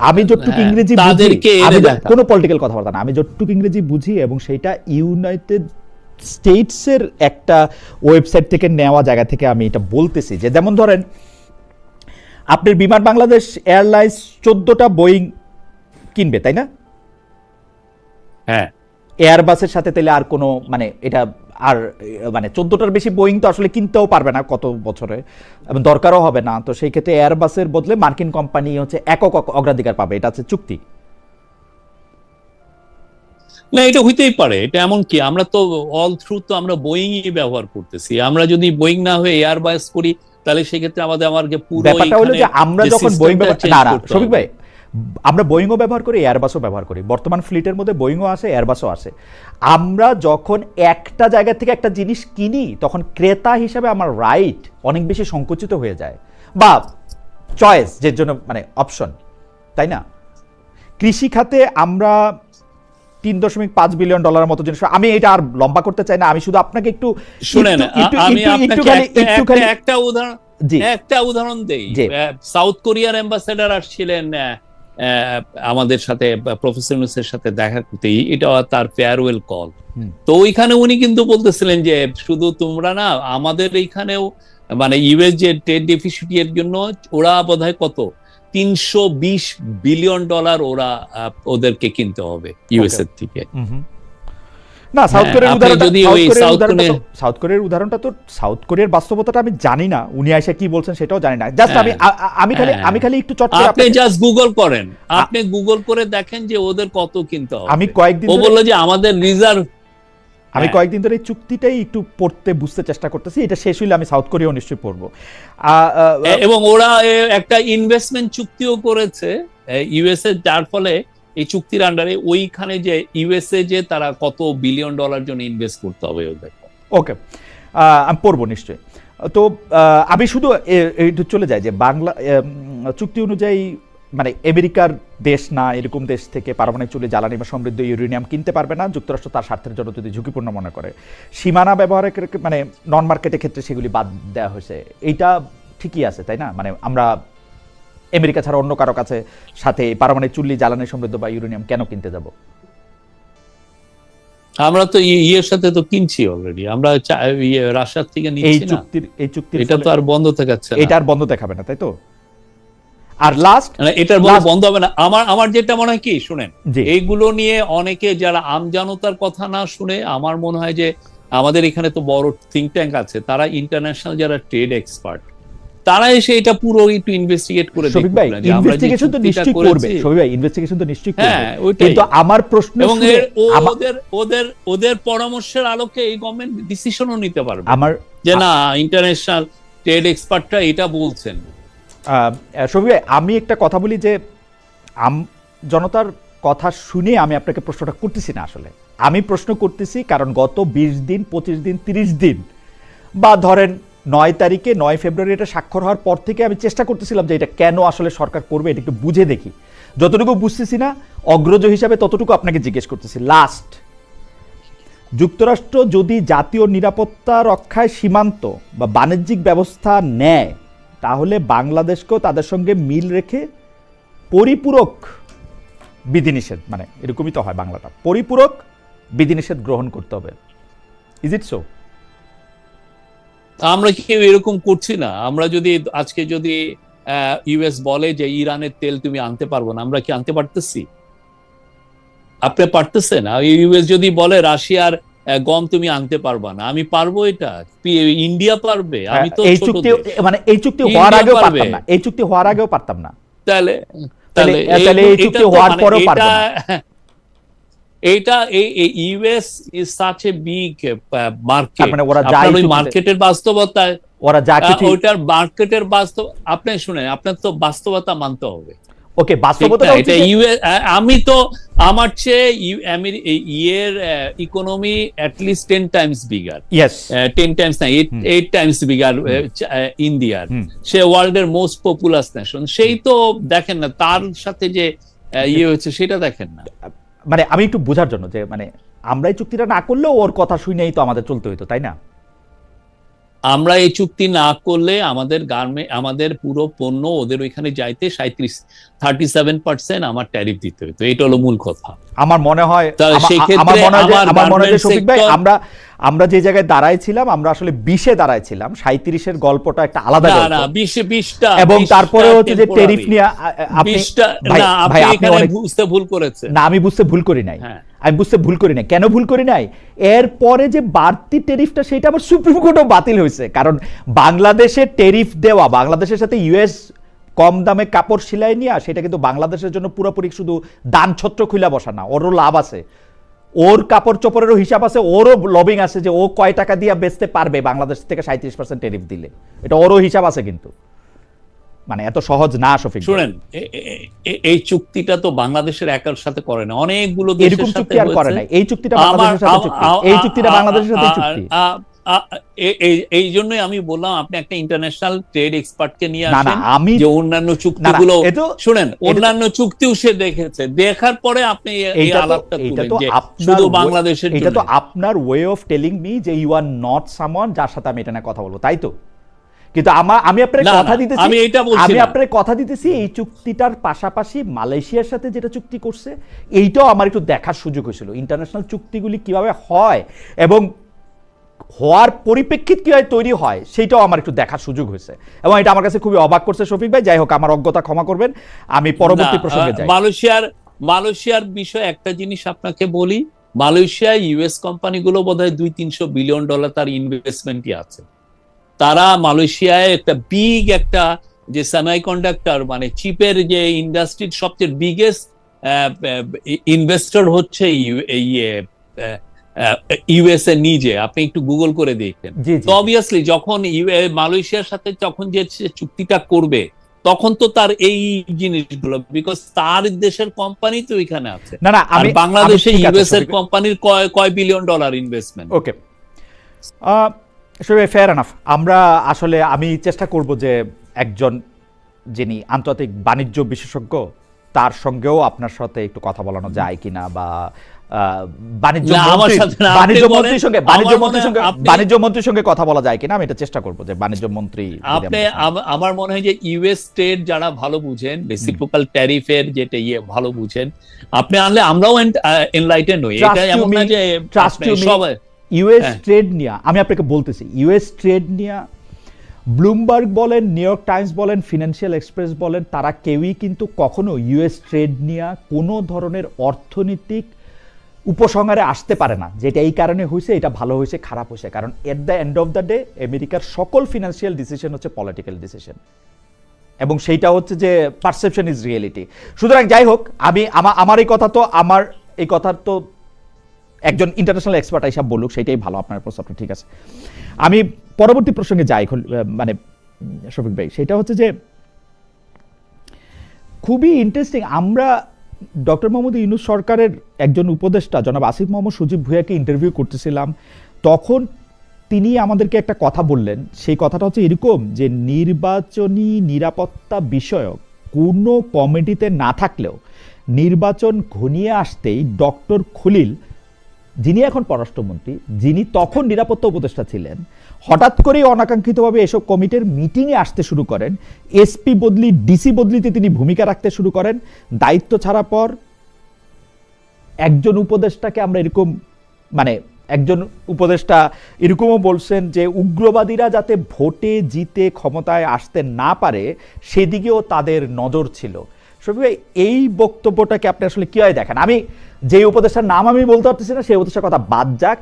আমি যতটুকু ইংরেজি কোনো পলিটিক্যাল কথাবার্তা না, আমি যতটুকু ইংরেজি বুঝি এবং সেটা ইউনাইটেড স্টেটসের একটা ওয়েবসাইট থেকে নেওয়া জায়গা থেকে আমি এটা বলতেছি যে, যেমন ধরেন আপনার বিমান বাংলাদেশ এয়ারলাইন্স 14টা বোয়িং কিনবে, তাই না? হ্যাঁ, এয়ারবাসের সাথে তাহলে আর কোনো মানে এটা আর মানে 14টার বেশি বোয়িং তো আসলে কিনতেও পারবে না কত বছরে, এবং দরকারও হবে না। তো সেই ক্ষেত্রে এয়ারবাসের বদলে মার্কিন কোম্পানি হচ্ছে একক অগ্রাধিকার পাবে, এটা আছে চুক্তি। না, এটা হইতেই পারে। এটা এমন কি, আমরা তো অল থ্রু তো আমরা বোয়িংই ব্যবহার করতেছি। আমরা যদি বোয়িং না হয়ে এয়ারবাস করি তাহলে সেক্ষেত্রে আমাদের পুরো ব্যাপারটা হলো যে আমরা যখন বোয়িং শফিক ভাই, আমরা বোয়িংও ব্যবহার করি, এয়ারবাসও ব্যবহার করি। বর্তমান ফ্লিটের মধ্যে বোয়িংও আসে, এয়ারবাসও আসে। আমরা যখন একটা জায়গা থেকে একটা জিনিস কিনি তখন ক্রেতা হিসেবে আমার রাইট অনেক বেশি সংকুচিত হয়ে যায়, বা চয়েস যের জন্য মানে অপশন, তাই না? কৃষি খাতে আমরা 3.5 বিলিয়ন ডলারের মতো জিনিস, আমি এটা আর লম্বা করতে চাই না, আমি শুধু আপনাকে একটু শুনেন, আমি একটা উদাহরণ দেই। সাউথ কোরিয়ার অ্যাম্বাসেডর আসছিলেন আমাদের সাথে, প্রফেসর ইউনূসের সাথে দেখা করতে, এটা তার ফেয়ারওয়েল কল। তো ওইখানে উনি কিন্তু বলতেছিলেন যে শুধু তোমরা না, আমাদের এইখানেও মানে ইউএস যে ট্রেড ডেফিসিট এর জন্য ওরা বোধহয় কত 320 বিলিয়ন ডলার ওরা ওদেরকে কিনতে হবে ইউএস এর থেকে। না, সাউথ কোরিয়ার উদাহরণটা তো, সাউথ কোরিয়ার বাস্তবতাটা আমি জানি না, উনি আইসা কি বলছেন সেটাও জানি না। জাস্ট আমি খালি একটু চট করে, আপনি জাস্ট গুগল করেন, আপনি গুগল করে দেখেন যে ওদের কত কিনতে হবে। আমি কয়েকদিন ও বলল যে আমাদের আমি কয়েকদিন ধরে এই চুক্তিটাই একটু পড়তে বুঝতে চেষ্টা করতেছি, এটা শেষ হইলে আমি সাউথ কোরিয়াও নিশ্চয়ই পড়বো। এবং ওরা একটা ইনভেস্টমেন্ট চুক্তিও করেছে ইউএসএ, যার ফলে এই চুক্তির আন্ডারে ওইখানে যে ইউএসএ যে তারা কত বিলিয়ন ডলার জন্য ইনভেস্ট করতে হবে ওদের। ওকে, আমি পড়বো নিশ্চয়ই। তো আমি শুধু এইটু চলে যাই যে বাংলা চুক্তি অনুযায়ী মানে আমেরিকার দেশ না এরকম দেশ থেকে পারমাণবিক চুল্লি, জ্বালানি বা সমৃদ্ধ ইউরেনিয়াম কিনতে পারবে না যুক্তরাষ্ট্র তার স্বার্থের জন্য যদি ঝুঁকিপূর্ণ মনে করে। সীমানা ব্যবহারের মানে নন মার্কেটের ক্ষেত্রে সেগুলি বাদ দেওয়া হয়েছে, এইটা ঠিকই আছে তাই না? মানে আমরা আমেরিকা ছাড়া অন্য কারো কাছে সাথে পারমাণবিক চুল্লি, জ্বালানি সমৃদ্ধ বা ইউরেনিয়াম কেন কিনতে যাব? আমরা তো ইয়ের সাথে তো কিনছি অলরেডি, আমরা রাশিয়ার থেকে নিচ্ছি না। এই চুক্তির এটা তো আর বন্ধ দেখাচ্ছে না, এটা আর বন্ধ দেখাবে না তাই তো? আর লাস্ট এটার বন্ধ হবে না। আমার যেটা মনে হয় কি শুনেন, এইগুলো নিয়ে অনেকে যারা আমজনতার কথা না শুনে, আমার মনে হয় যে আমাদের এখানে তো বড় থিঙ্ক ট্যাঙ্ক আছে, তারা ইন্টারন্যাশনাল যারা ট্রেড এক্সপার্ট, তারা এসে এটা পুরো একটু ইনভেস্টিগেট করে দেখবে। ভাই ইনভেস্টিগেশন তো নিশ্চয়ই করবে, সবই ভাই ইনভেস্টিগেশন তো নিশ্চয়ই করবে, কিন্তু আমার প্রশ্ন এবং ওদের পরামর্শের আলোকে এই গভর্নমেন্ট ডিসিশনও নিতে পারবে আমার যে না ইন্টারন্যাশনাল ট্রেড এক্সপার্টরা এটা বলছেন। সবই ভাই আমি একটা কথা বলি যে জনতার কথা শুনে আমি আপনাকে প্রশ্নটা করতেছি না, আসলে আমি প্রশ্ন করতেছি কারণ গত 20 দিন 25 দিন 30 দিন বা ধরেন 9 তারিখে 9 ফেব্রুয়ারি এটা স্বাক্ষর হওয়ার পর থেকে আমি চেষ্টা করতেছিলাম যে এটা কেন আসলে সরকার করবে, এটা একটু বুঝে দেখি। যতটুকু বুঝতেছি না অগ্রজ হিসাবে ততটুকু আপনাকে জিজ্ঞেস করতেছি। লাস্ট, যুক্তরাষ্ট্র যদি জাতীয় নিরাপত্তা রক্ষায় সীমান্ত বা বাণিজ্যিক ব্যবস্থা নেয় তাহলে বাংলাদেশকেও তাদের সঙ্গে মিল রেখে পরিপূরক বিধিনিষেধ, মানে এরকমই তো হয় বাংলাটা, পরিপূরক বিধিনিষেধ গ্রহণ করতে হবে। Is it so? আমরা কেউ এরকম করছি না। আমরা যদি আজকে যদি ইউএস বলে যে ইরানের তেল তুমি আনতে পারবো না, আমরা কি আনতে পারতেছি? আপনি পারতেছেন? ইউএস যদি বলে রাশিয়ার গম তুমি আনতে পারবা না, আমি পারবো? এটা ইন্ডিয়া পারবে? আমি তো এই চুক্তি মানে এই চুক্তি হওয়ার আগেও পারতাম না, এই চুক্তি হওয়ার আগেও পারতাম না, তাহলে এই চুক্তি হওয়ার পরেও পারবো না। এটা US is such a big market, মানে ওরা ওই মার্কেটের বাস্তবতায় ওরা যা কিছু ওইটার মার্কেটের বাস্তব আপনি শুনেন, আপনার তো বাস্তবতা মানতে হবে। ওকে, বাস্তবতা এটা ইউএস, আমি তো আমার চেয়ে ইয়ের economy at least 10 Times bigger, 10 Times না 8 টাইমস বিগার ইন্ডিয়ার। সে ওয়ার্ল্ডের মোস্ট পপুলাস নেশন, সেই তো দেখেন না, তার সাথে যে ইয়ে হচ্ছে সেটা দেখেন না। মানে আমি একটু বোঝার জন্য যে মানে আমরা এই চুক্তিটা না করলেও ওর কথা শুনেই তো আমাদের চলতে হইতো তাই না? আমরা এই চুক্তি না করলে আমাদের পুরো পণ্য ওদের ওইখানে যাইতে 37% আমার ট্যারিফ দিতে হতো, এটা হলো মূল কথা। আমার মনে হয় শফিক ভাই আমরা যে জায়গায় দাঁড়াইছিলাম আমরা আসলে 20-এ দাঁড়াইছিলাম, 37-এর গল্পটা একটা আলাদা গল্প। না 20-টা এবং তারপরে হচ্ছে যে ট্যারিফ নিয়ে আপনি এখানে বুঝতে ভুল করেছেন। না আমি বুঝতে ভুল করি নাই, আমি বুঝতে ভুল করি নাই। কেন ভুল করি নাই? এরপরে যে বাড়তি ট্যারিফটা সেটা আবার সুপ্রিম কোর্টও বাতিল হয়েছে, কারণ বাংলাদেশের ট্যারিফ দেওয়া, বাংলাদেশের সাথে ইউএস কম দামে কাপড় সেলাই নিয়ে সেটা কিন্তু বাংলাদেশের জন্য পুরোপুরি শুধু দান ছত্র খুলে বসা না, ওরও লাভ আছে, ওর কাপড় চোপড়েরও হিসাব আছে, ওরও লবিং আছে যে ও কয় টাকা দিয়ে বেচতে পারবে বাংলাদেশ থেকে 37% ট্যারিফ দিলে, এটা ওরও হিসাব আছে। কিন্তু মানে এত সহজ না শফিক। শুনেন, এই চুক্তিটা তো বাংলাদেশের একার সাথে করে না, অনেকগুলো দেশের সাথে আর করে না। এই চুক্তিটা বাংলাদেশের সাথে চুক্তি, এই চুক্তিটা বাংলাদেশের সাথে চুক্তি। এই জন্যই আমি বললাম আপনি একটা ইন্টারন্যাশনাল ট্রেড এক্সপার্টকে নিয়ে আসেন যে অন্যান্য চুক্তিগুলো শুনেন, অন্যান্য চুক্তিও সে দেখেছে, দেখার পরে আপনি এই আলাপটা তুলেন যে শুধু বাংলাদেশের। এটা তো আপনার ওয়ে অফ টেলিং মি যে ইউ আর নট সামওয়ান যার সাথে আমি এটা নিয়ে কথা বলবো, তাই তো? কিন্তু আমি আপনার কথা দিতেছি, আমি আপনার কথা দিতেছি এই চুক্তিটার পাশাপাশি মালয়েশিয়ার সাথে যেটা চুক্তি করছে এইটাও আমার একটু দেখার সুযোগ হয়েছিল, ইন্টারন্যাশনাল চুক্তিগুলি কিভাবে হয় এবং হওয়ার পরিপ্রেক্ষিত কিভাবে তৈরি হয় সেইটাও আমার একটু দেখার সুযোগ হয়েছে, এবং এটা আমার কাছে খুবই অবাক করছে শফিক ভাই। যাই হোক, আমার অজ্ঞতা ক্ষমা করবেন, আমি পরবর্তী প্রসঙ্গে যাই। মালয়েশিয়ার বিষয়ে একটা জিনিস আপনাকে বলি, মালয়েশিয়ায় ইউএস কোম্পানিগুলো বোধহয় $200-300 বিলিয়ন তার ইনভেস্টমেন্টই আছে। তারা মালয়েশিয়ায় একটা বিগ একটা যে সেমিকন্ডাক্টর মানে চিপের যে ইন্ডাস্ট্রির সবচেয়ে বিগেস্ট ইনভেস্টর হচ্ছে ইউএসএ নিজে, আপনি একটু গুগল করে দেখেন। জি জি তো অবভিয়াসলি যখন মালয়েশিয়ার সাথে যখন যে চুক্তিটা করবে, তখন তো তার এই জিনিসগুলো, বিকজ তার দেশের কোম্পানি তো এখানে আছে। না না আর আমি বাংলাদেশে ঠিক আছে, ইউএস এর শফিক। কোম্পানির কয় বিলিয়ন ডলার ইনভেস্টমেন্ট। ওকে, ফেয়ার এনাফ। আমরা আসলে আমি চেষ্টা করব যে একজন যিনি আন্তর্জাতিক বাণিজ্য বিশেষজ্ঞ তার সঙ্গেও আপনার সাথে একটু কথা বলানো যায় কিনা, বা বাণিজ্য না, আমার মন্ত্রী সাথে না, আপনি বাণিজ্য বলেন। মন্ত্রীর সঙ্গে আমার মনে হয় আপনি- বাণিজ্য মন্ত্রীর সঙ্গে কথা বলা যায় কিনা, আমি এটা চেষ্টা করব যে বাণিজ্য মন্ত্রী যদি আপনি আমাদের সঙ্গে- আমার মনে হয় যে ইউএস ট্রেড যারা ভালো বুঝেন, রেসিপ্রোকাল ট্যারিফের যেটা ভালো বুঝেন, আপনি আনলে আমরাও এনলাইটেন হই। এটা Trust you এমন না me, যে trust আপনি you me, সবাই ইউএস হ্যাঁ। ট্রেড নিয়ে আমি আপনাকে বলতেছি, ইউএস ট্রেড নিয়ে ব্লুমবার্গ বলেন, নিউ ইয়র্ক টাইমস বলেন, ফিনান্সিয়াল এক্সপ্রেস বলেন, তারা কেউই কিন্তু কখনো ইউএস ট্রেড নিয়ে কোনো ধরনের অর্থনৈতিক উপসংহারে আসতে পারে না, যেটা এই কারণে হয়েছে, এটা ভালো হয়েছে খারাপ হয়েছে, কারণ at the end of the day আমেরিকার সকল ফিনান্সিয়াল ডিসিশন হচ্ছে পলিটিক্যাল ডিসিশন, এবং সেইটা হচ্ছে যে পারসেপশন ইজ রিয়েলিটি। সুতরাং যাই হোক, আমি আমার এই কথা তো একজন ইন্টারন্যাশনাল এক্সপার্ট হিসাব বলুক, সেটাই ভালো। আপনার প্রস্তাবটা ঠিক আছে। আমি পরবর্তী প্রসঙ্গে যাই মানে শফিক ভাই, সেটা হচ্ছে যে খুবই ইন্টারেস্টিং, আমরা ডক্টর মোহাম্মদ ইউনূস সরকারের একজন উপদেষ্টা জনাব আসিফ মোহাম্মদ সজীব ভুঁইয়াকে ইন্টারভিউ করতেছিলাম, তখন তিনি আমাদেরকে একটা কথা বললেন। সেই কথাটা হচ্ছে এরকম যে নির্বাচনী নিরাপত্তা বিষয়ক কোনো কমিটিতে না থাকলেও নির্বাচন ঘনিয়ে আসতেই ডক্টর খলিল, যিনি এখন পররাষ্ট্রমন্ত্রী, যিনি তখন নিরাপত্তা উপদেষ্টা ছিলেন, হঠাৎ করেই অনাকাঙ্ক্ষিতভাবে এসব কমিটির মিটিংয়ে আসতে শুরু করেন। এসপি বদলি, ডিসি বদলিতে তিনি ভূমিকা রাখতে শুরু করেন। দায়িত্ব ছাড়া পর একজন উপদেষ্টাকে আমরা এরকম, মানে একজন উপদেষ্টা এরকমও বলছেন যে উগ্রবাদীরা যাতে ভোটে জিতে ক্ষমতায় আসতে না পারে সেদিকেও তাদের নজর ছিল। শফিক ভাই, এই বক্তব্যটাকে আপনি আসলে কিভাবে দেখেন? আমি যে উপদেষ্টার নাম আমি বলতে পারতেছি না, সেই উপদেষ্টার কথা বাদ যাক,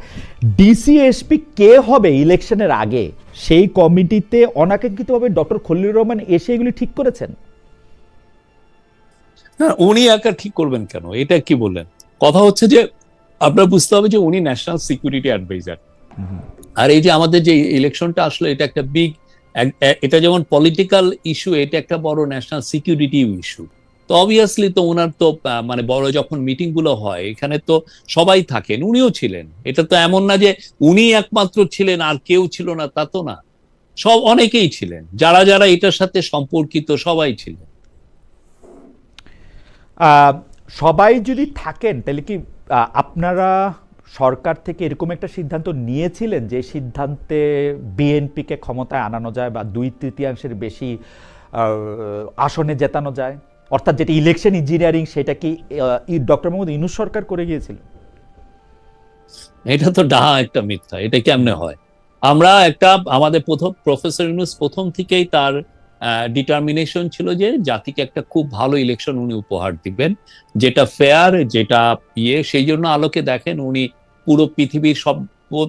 ডিসি এসপি কে হবে ইলেকশনের আগে সেই কমিটিতে অনাকাঙ্ক্ষিতভাবে ডক্টর খলিলুর রহমান এসে এগুলি ঠিক করেছেন। না, উনি একা ঠিক করবেন কেন? এটা কি বললেন? কথা হচ্ছে যে আপনার বুঝতে হবে যে উনি ন্যাশনাল সিকিউরিটি অ্যাডভাইজার। আর এই যে আমাদের যে ইলেকশনটা আসলে এটা একটা বিগ, এটা যেমন পলিটিক্যাল ইস্যু, এটা একটা বড় ন্যাশনাল সিকিউরিটি ইস্যু। তো অবভিয়াসলি তো ওনার তো মানে বড় যখন মিটিং গুলো হয়, এখানে তো সবাই থাকেন, উনিও ছিলেন। এটা তো এমন না যে উনি একমাত্র ছিলেন আর কেউ ছিল না, তা তো না। অনেকেই ছিলেন, যারা যারা এটার সাথে সম্পর্কিত সবাই ছিলেন। সবাই যদি থাকেন তাহলে কি আপনারা সরকার থেকে এরকম একটা সিদ্ধান্ত নিয়েছিলেন যে সিদ্ধান্তে বিএনপিকে ক্ষমতায় আনানো যায় বা 2/3 বেশি আসনে জেতানো যায়, অর্থাৎ যেটা ইলেকশন ইঞ্জিনিয়ারিং, সেটা কি ডক্টর মোহাম্মদ ইউনূস সরকার করে গিয়েছিল? এটা তো ডাহা একটা মিথ্যা। এটা কেমনে হয়? আমরা আমাদের প্রফেসর ইউনূস প্রথম থেকেই তার ডিটারমিনেশন ছিল যে জাতিকে একটা খুব ভালো ইলেকশন উনি উপহার দিবেন, যেটা ফেয়ার, যেটা সেই জন্য আলোকে দেখেন উনি পুরো পৃথিবীর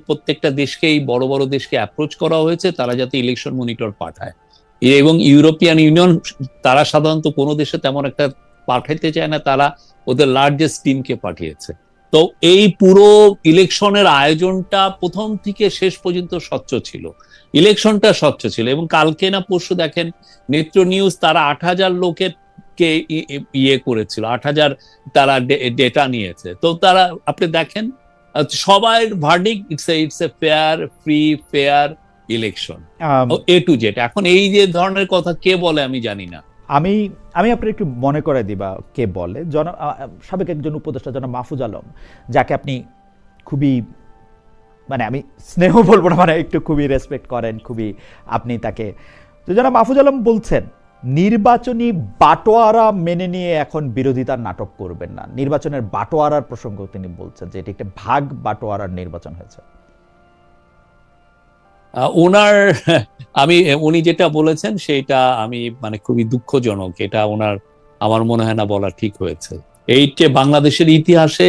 প্রত্যেকটা দেশকেই, বড় বড় দেশকে অ্যাপ্রোচ করা হয়েছে তারা যাতে ইলেকশন মনিটর পাঠায়। এবং ইউরোপিয়ান ইউনিয়ন, তারা সাধারণত কোনো দেশে তেমন একটা পাঠাইতে চায় না, তারা ওদের লার্জেস্ট টিমকে পাঠিয়েছে। তো এই পুরো ইলেকশনের আয়োজনটা প্রথম থেকে শেষ পর্যন্ত স্বচ্ছ ছিল, ইলেকশনটা স্বচ্ছ ছিল। এবং কালকে না পরশু দেখেন নেত্র নিউজ, তারা 8,000 লোকের কে করেছিল, 8,000 তারা ডেটা নিয়েছে। তো তারা আপনি দেখেন সবাই verdict, it's a fair, free, fair election A to Z. এখন এই যে ধরনের কথা কে বলে আমি জানি না। আমি আপনার একটু মনে করে দিবা কে বলে। সাবেক একজন উপদেষ্টা জনাব মাহফুজ আলম, যাকে আপনি খুবই, মানে আমি স্নেহ বলবো না, মানে একটু খুবই রেসপেক্ট করেন, খুবই আপনি তাকে, তো জনাব মাহফুজ আলম বলছেন নির্বাচনী বাটোয়ারা মেনে নিয়ে এখন বিরোধিতার নাটক করবেন না। নির্বাচনের বাটোয়ারার প্রসঙ্গ তিনি বলছেন যে এটি একটা ভাগ বাটোয়ারার নির্বাচন হয়েছে। উনি যেটা বলেছেন সেটা আমি মানে খুবই দুঃখজনক। এটা আমার মনে হয় না বলা ঠিক হয়েছে। এই যে বাংলাদেশের ইতিহাসে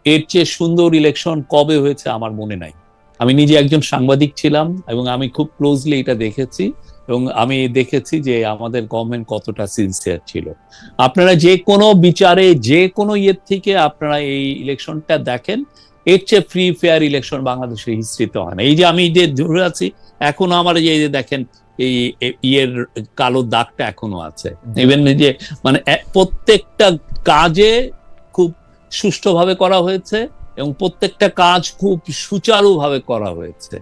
এর চেয়ে সুন্দর ইলেকশন কবে হয়েছে আমার মনে নাই। আমি নিজে একজন সাংবাদিক ছিলাম এবং আমি খুব ক্লোজলি এটা দেখেছি, এবং আমি দেখেছি যে আমাদের গভর্নমেন্ট কতটা সিনসিয়ার ছিল। আপনারা যে কোনো বিচারে, যে কোনো ইয়ের থেকে আপনারা এই ইলেকশনটা দেখেন, এর চেয়ে ফ্রি ফেয়ার ইলেকশন বাংলাদেশের হিস্ট্রিতে হয় না। এই যে আমি যে ধরে আছি এখনো আমার এই যে দেখেন এই ইয়ের কালো দাগটা এখনো আছে, ইভেন যে মানে প্রত্যেকটা কাজে খুব সুষ্ঠুভাবে করা হয়েছে এবং প্রত্যেকটা কাজ খুব সুচারুভাবে করা হয়েছে।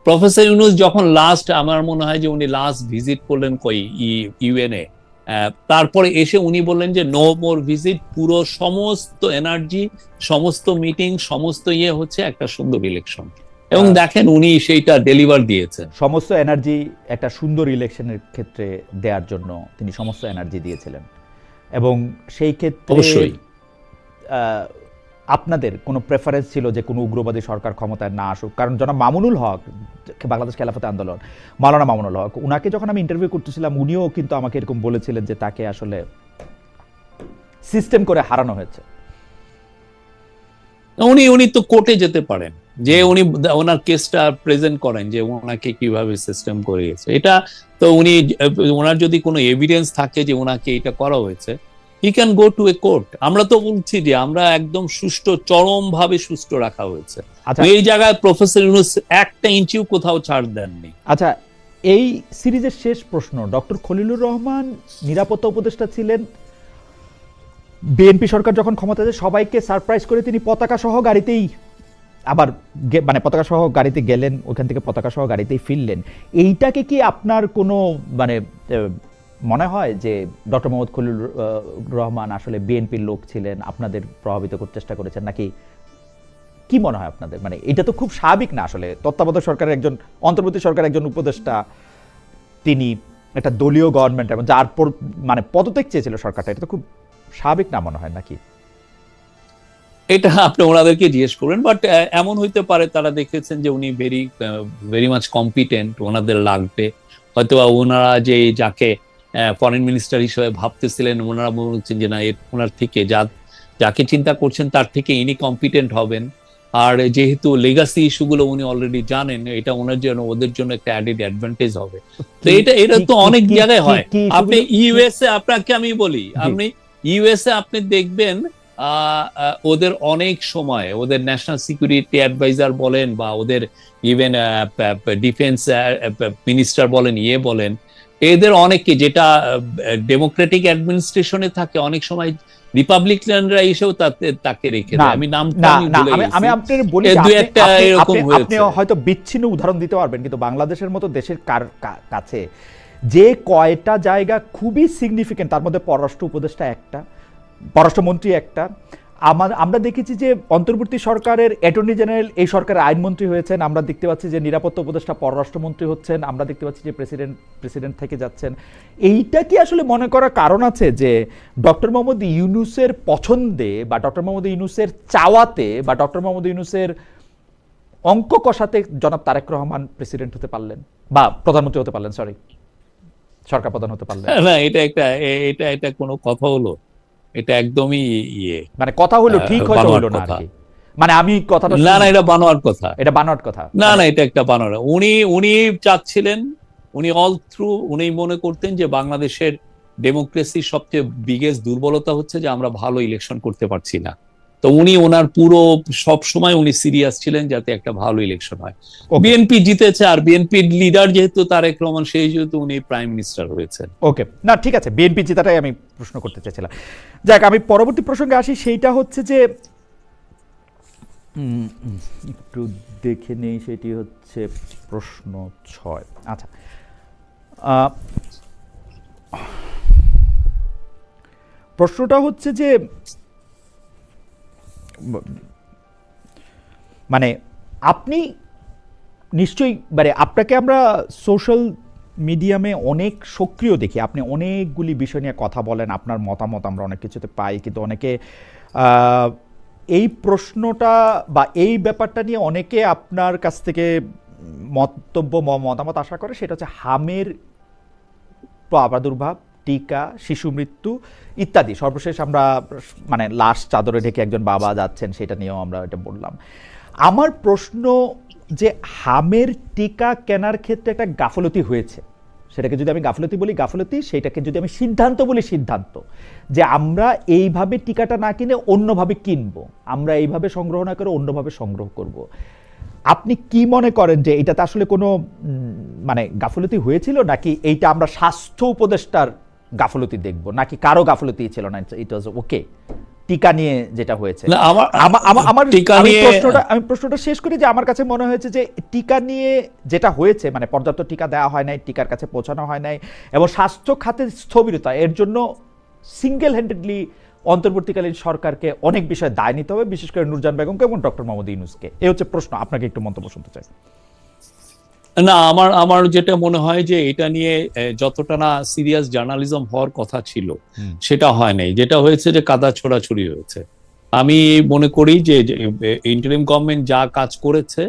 প্রফেসর ইউনূস যখন লাস্ট, আমার মনে হয় যে উনি লাস্ট ভিজিট করলেন কই ইউএনএ, তারপরে এসে উনি বললেন যে নো মোর ভিজিট, পুরো সমস্ত এনার্জি, সমস্ত মিটিং, সমস্ত ইয়ে হচ্ছে একটা সুন্দর ইলেকশন, এবং দেখেন উনি সেইটা ডেলিভার দিয়েছেন। সমস্ত এনার্জি একটা সুন্দর ইলেকশনের ক্ষেত্রে দেওয়ার জন্য তিনি সমস্ত এনার্জি দিয়েছিলেন, এবং সেই ক্ষেত্রে অবশ্যই আপনাদের কোনো প্রেফারেন্স ছিল যে কোনো উগ্রবাদী সরকার ক্ষমতায় না আসুক? কারণ জনাব মামুনুল হক, বাংলাদেশ খেলাফত আন্দোলন, মাওলানা মামুনুল হক, উনাকে যখন আমি ইন্টারভিউ করতেছিলাম উনিও কিন্তু আমাকে এরকম বলেছিলেন যে তাকে আসলে সিস্টেম করে হারানো হয়েছে। উনি তো কোর্টে যেতে পারেন, যে উনি ওনার কেসটা প্রেজেন্ট করেন যে ওনাকে কিভাবে সিস্টেম করিয়েছে। এটা তো উনি, ওনার যদি কোনো এভিডেন্স থাকে যে ওনাকে এটা করা হয়েছে, he can go to A court. আমরা তো বলছি যে আমরা একদম সুষ্ঠু, চরমভাবে সুষ্ঠু রাখা হয়েছে। এই জায়গায় প্রফেসর ইউনূস একটা ইঞ্চিও কোথাও ছাড় দেননি। আচ্ছা, এই সিরিজের শেষ প্রশ্ন, ডক্টর খলিলুর রহমান নিরাপত্তা উপদেষ্টা ছিলেন, বিএনপি সরকার যখন ক্ষমতা যায় সবাইকে সারপ্রাইজ করে তিনি পতাকা সহ গাড়িতেই আবার মানে পতাকা সহ গাড়িতে গেলেন, ওখান থেকে পতাকা সহ গাড়িতেই ফিরলেন। এইটাকে কি আপনার কোনো মানে মনে হয় যে ডক্টর মোহাম্মদ খলিলুর রহমান আসলে বিএনপির লোক ছিলেন, আপনাদের প্রভাবিত করতে চেষ্টা করেছেন, নাকি কি মনে হয় আপনাদের? মানে এটা তো খুব স্বাভাবিক না আসলে, তত্ত্বাবধায়ক সরকারের একজন, অন্তর্বর্তী সরকারের একজন উপদেষ্টা, তিনি একটা দলীয় গভর্নমেন্ট এবং যার মানে পদত্যাগ চেয়েছিল সরকারটা, এটা তো খুব স্বাভাবিক না মনে হয় নাকি? এটা আপনি ওনাদেরকে জিজ্ঞেস করবেন, বাট এমন হইতে পারে তারা দেখেছেন যে উনি ভেরি মাচ কম্পিটেন্ট, ওনাদের লাগবে হয়তো, ওনারা যে যাকে ফরেন মিনিস্টার হিসেবে ভাবতেছিলেন ওনারা বলছেন যে না, ওনার থেকে যাকে চিন্তা করছেন তার থেকে ইনি কম্পিটেন্ট হবেন। আর যেহেতু লেগাসি ইস্যুগুলো উনি অলরেডি জানেন, এটা ওনার জন্য, ওদের জন্য একটা অ্যাডেড অ্যাডভান্টেজ হবে। তো এটা তো অনেক জায়গায় হয়। আপনি ইউএসএ, আপনাকে আমি বলি, আপনি ইউএসএ আপনি দেখবেন ওদের অনেক সময় ওদের ন্যাশনাল সিকিউরিটি অ্যাডভাইজার বলেন বা ওদের ইভেন ডিফেন্স মিনিস্টার বলেন, বলেন, এদের অনেকে, যেটা ডেমোক্রেটিক অ্যাডমিনিস্ট্রেশনে থাকে, অনেক সময় রিপাবলিকানরা এসেও তাকে রেখে দেয়। আমি নামটা আমি আপনাদের বলি, আপনি হয়তো বিচ্ছিন্ন উদাহরণ দিতে পারবেন, কিন্তু বাংলাদেশের মতো দেশের কাছে যে কয়টা জায়গা খুবই সিগনিফিকেন্ট, তার মধ্যে পররাষ্ট্র উপদেষ্টা একটা, পররাষ্ট্রমন্ত্রী একটা, আমরা দেখেছি যে অন্তর্বর্তী সরকারের অ্যাটর্নি জেনারেল এই সরকারের আইনমন্ত্রী হয়েছেন, আমরা দেখতে পাচ্ছি যে নিরাপত্তা উপদেষ্টা পররাষ্ট্রমন্ত্রী হচ্ছেন, আমরা দেখতে পাচ্ছি যে প্রেসিডেন্ট থেকে যাচ্ছেন। এইটা কি আসলে মনে করার কারণ আছে যে ডক্টর মোহাম্মদ ইউনূসের পছন্দে বা ডক্টর মোহাম্মদ ইউনূসের চাওয়াতে বা ডক্টর মোহাম্মদ ইউনূসের অঙ্ক কষাতে জনাব তারেক রহমান প্রেসিডেন্ট হতে পারলেন বা প্রধানমন্ত্রী হতে পারলেন, সরি, সরকার প্রধান হতে পারলেন? না, এটা কোনো কথা হলো? এটা একদমই মানে কথা হলো, ঠিক হয়তো হলো না আর কি, মানে আমি কথাটা না, এটা বানোয়ার কথা, এটা বানোয়ার কথা, না, এটা একটা বানোয়ার। উনি চাচ্ছিলেন, উনি অল থ্রু উনি মনে করতেন যে বাংলাদেশের ডেমোক্রেসির সবচেয়ে বিগেস্ট দুর্বলতা হচ্ছে যে আমরা ভালো ইলেকশন করতে পারছি না। তো উনি ওনার পুরো সব সময় উনি সিরিয়াস ছিলেন যাতে একটা ভালো ইলেকশন হয়। বিএনপি জিতেছে, আর বিএনপির লিডার যেহেতু তারেক রহমান, সেই যেহেতু উনি প্রাইম মিনিস্টার হয়েছেন। ওকে, না ঠিক আছে, বিএনপি জেতাটাই আমি প্রশ্ন করতে চাইছিলাম। যাক, আমি পরবর্তী প্রসঙ্গে আসি, সেইটা হচ্ছে যে একটু দেখে নেই, সেটি হচ্ছে প্রশ্ন 6। আচ্ছা, প্রশ্নটা হচ্ছে যে মানে আপনি নিশ্চয়ই, মানে আপনাকে আমরা সোশ্যাল মিডিয়ামে অনেক সক্রিয় দেখি, আপনি অনেকগুলি বিষয় নিয়ে কথা বলেন, আপনার মতামত আমরা অনেক কিছুতে পাই, কিন্তু অনেকে এই প্রশ্নটা বা এই ব্যাপারটা নিয়ে অনেকে আপনার কাছ থেকে মতামত আশা করে, সেটা হচ্ছে হামের প্রাদুর্ভাব, টিকা, শিশু মৃত্যু ইত্যাদি। সর্বশেষ আমরা মানে লাশ চাদরে ঢেকে একজন বাবা যাচ্ছেন, সেটা নিয়েও আমরা এটা বললাম। আমার প্রশ্ন যে হামের টিকা কেনার ক্ষেত্রে একটা গাফলতি হয়েছে, সেটাকে যদি আমি গাফলতি বলি গাফলতি, সেটাকে যদি আমি সিদ্ধান্ত বলি সিদ্ধান্ত, যে আমরা এইভাবে টিকাটা না কিনে অন্যভাবে কিনবো, আমরা এইভাবে সংগ্রহ না করে অন্যভাবে সংগ্রহ করব। আপনি কি মনে করেন যে এটাতে আসলে কোনো মানে গাফলতি হয়েছিল, নাকি এইটা আমরা স্বাস্থ্য উপদেষ্টার গাফলতি দেখব, নাকি কারো গাফলতি ছিল না, ইট ওয়াজ ওকে টিকা নিয়ে যেটা হয়েছে? আমার আমি প্রশ্নটা শেষ করি যে আমার কাছে মনে হয়েছে যে টিকা নিয়ে যেটা হয়েছে, মানে পর্যাপ্ত টিকা দেওয়া হয় নাই, টিকার কাছে পৌঁছানো হয় নাই, এবং স্বাস্থ্য খাতের স্থবিরতা, এর জন্য সিঙ্গেল হ্যান্ডেডলি অন্তর্বর্তীকালীন সরকারকে অনেক বিষয়ে দায় নিতে হবে, বিশেষ করে নূরজাহান বেগমকে এবং ডক্টর মোহাম্মদ ইউনূসকে। এই হচ্ছে প্রশ্ন, আপনাকে একটু মন্তব্য শুনতে চাই। না, আমার যেটা মনে হয় যে এটা নিয়ে যতটা না সিরিয়াস জার্নালিজম হওয়ার কথা ছিল সেটা হয় নাই, যেটা হয়েছে যে কাদা ছোড়াছুড়ি হয়েছে। আমি মনে করি যে ইন্টারিম গভর্নমেন্ট যা কাজ করেছে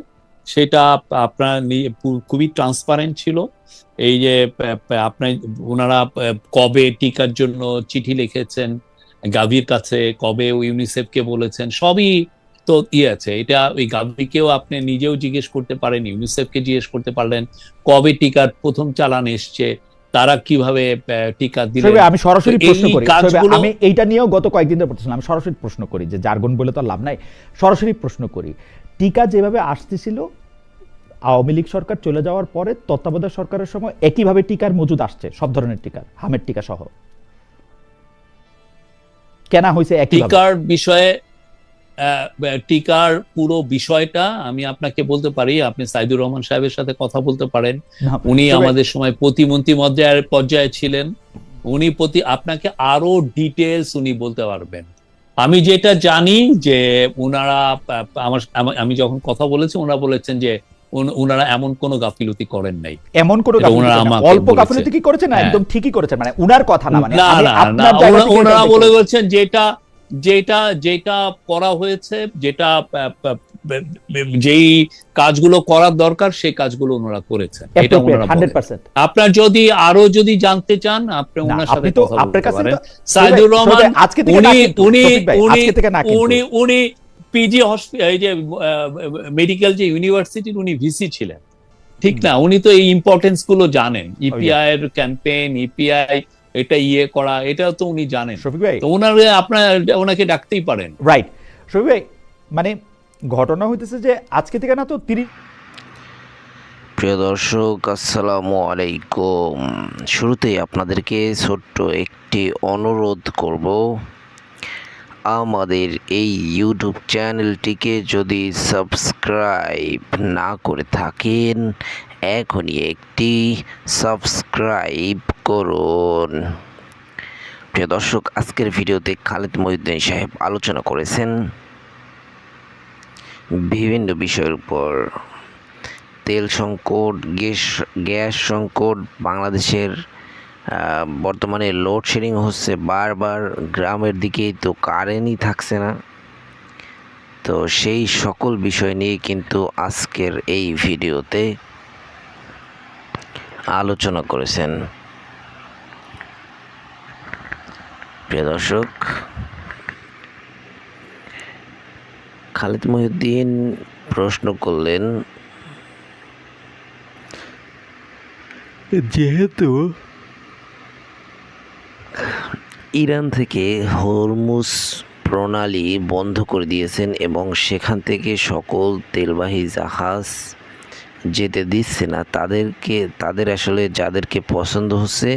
সেটা আপনার খুবই ট্রান্সপারেন্ট ছিল। এই যে আপনার ওনারা কবে টিকার জন্য চিঠি লিখেছেন গাভির কাছে, কবে ইউনিসেফকে বলেছেন, সবই তো আছে। এটা ওই গাভিকেও আপনি নিজেও জিজ্ঞেস করতে পারেন, ইউনিসেফকে জিজ্ঞেস করতে পারলেন কবে টিকার প্রথম চালান এসছে, তারা কিভাবে টিকা দিলেন। আমি সরাসরি প্রশ্ন করি, আমি এইটা নিয়েও গত কয়েকদিন ধরে পড়তেছিলাম, আমি সরাসরি প্রশ্ন করি, যে জার্গন বলে তো লাভ নাই, সরাসরি প্রশ্ন করি, টিকা যেভাবে আসতেছিল আওয়ামী লীগ সরকার চলে যাওয়ার পরে তত্ত্বাবধায়ক সরকারের সময় একইভাবে টিকার মজুদ আসছে, সব ধরনের টিকার, হামের টিকা সহ, কেনা হয়েছে একই টিকার বিষয়ে? টিকার পুরো বিষয়টা আমি আপনাকে বলতে পারি, আপনি সাইদুর রহমান সাহেবের সাথে কথা বলতে পারেন, উনি আমাদের সময় প্রতিমন্ত্রী পর্যায়ে ছিলেন, উনি আপনাকে আরো ডিটেলস উনি বলতে পারবেন। আমি যেটা জানি যে উনারা আমি যখন কথা বলেছি ওনারা বলেছেন যে উনারা এমন কোনো গাফিলতি করেন নাই। এমন কোনো অল্প গাফিলতি কি করেছেন না, একদম ঠিকই করেছেন, মানে উনার কথা না, মানে ওনারা বলে বলছেন যেটা করা হয়েছে, যেটা যেই কাজগুলো করার দরকার সেই কাজগুলো ওনারা করেছেন, এটা ওনারা 100%। আপনার যদি জানতে চান আপনি ওনার সাথে কথা বলতে পারেন। সাইদুর রহমান উনি পিজি এই যে মেডিকেল যে ইউনিভার্সিটির উনি ভিসি ছিলেন, ঠিক না? উনি তো এই ইম্পর্টেন্স গুলো জানেন, ইপিআই এর ক্যাম্পেইন, ইপিআই এটা করা, এটা তো উনি জানেন। শফিক ভাই, তো ওনাকে ডাকতেই পারেন। রাইট শফিক ভাই, মানে ঘটনা হইতেছে যে আজকে থেকে না তো 30। প্রিয় দর্শক, আসসালামু আলাইকুম। শুরুতেই আপনাদেরকে ছোট্ট একটি অনুরোধ করব, আমাদের এই ইউটিউব চ্যানেলটিকে যদি সাবস্ক্রাইব না করে থাকেন এখনই একটি সাবস্ক্রাইব করুন। প্রিয় দর্শক, আজকের ভিডিওতে খালেদ মহিউদ্দিন সাহেব আলোচনা করেছেন বিভিন্ন বিষয়ের উপর। তেল সংকট, গ্যাস সংকট, বাংলাদেশের বর্তমানে লোডশেডিং হচ্ছে বারবার, গ্রামের দিকেই তো কারেন্টই থাকছে না। তো সেই সকল বিষয় নিয়ে কিন্তু আজকের এই ভিডিওতে আলোচনা করেছেন। প্রিয় দর্শক, খালেদ মহিউদ্দিন প্রশ্ন করলেন, যেহেতু ইরান থেকে হরমুজ প্রণালী বন্ধ করে দিয়েছেন এবং সেখান থেকে সকল তেলবাহী জাহাজ যেতে দিচ্ছে না, তাদের আসলে যাদেরকে পছন্দ হচ্ছে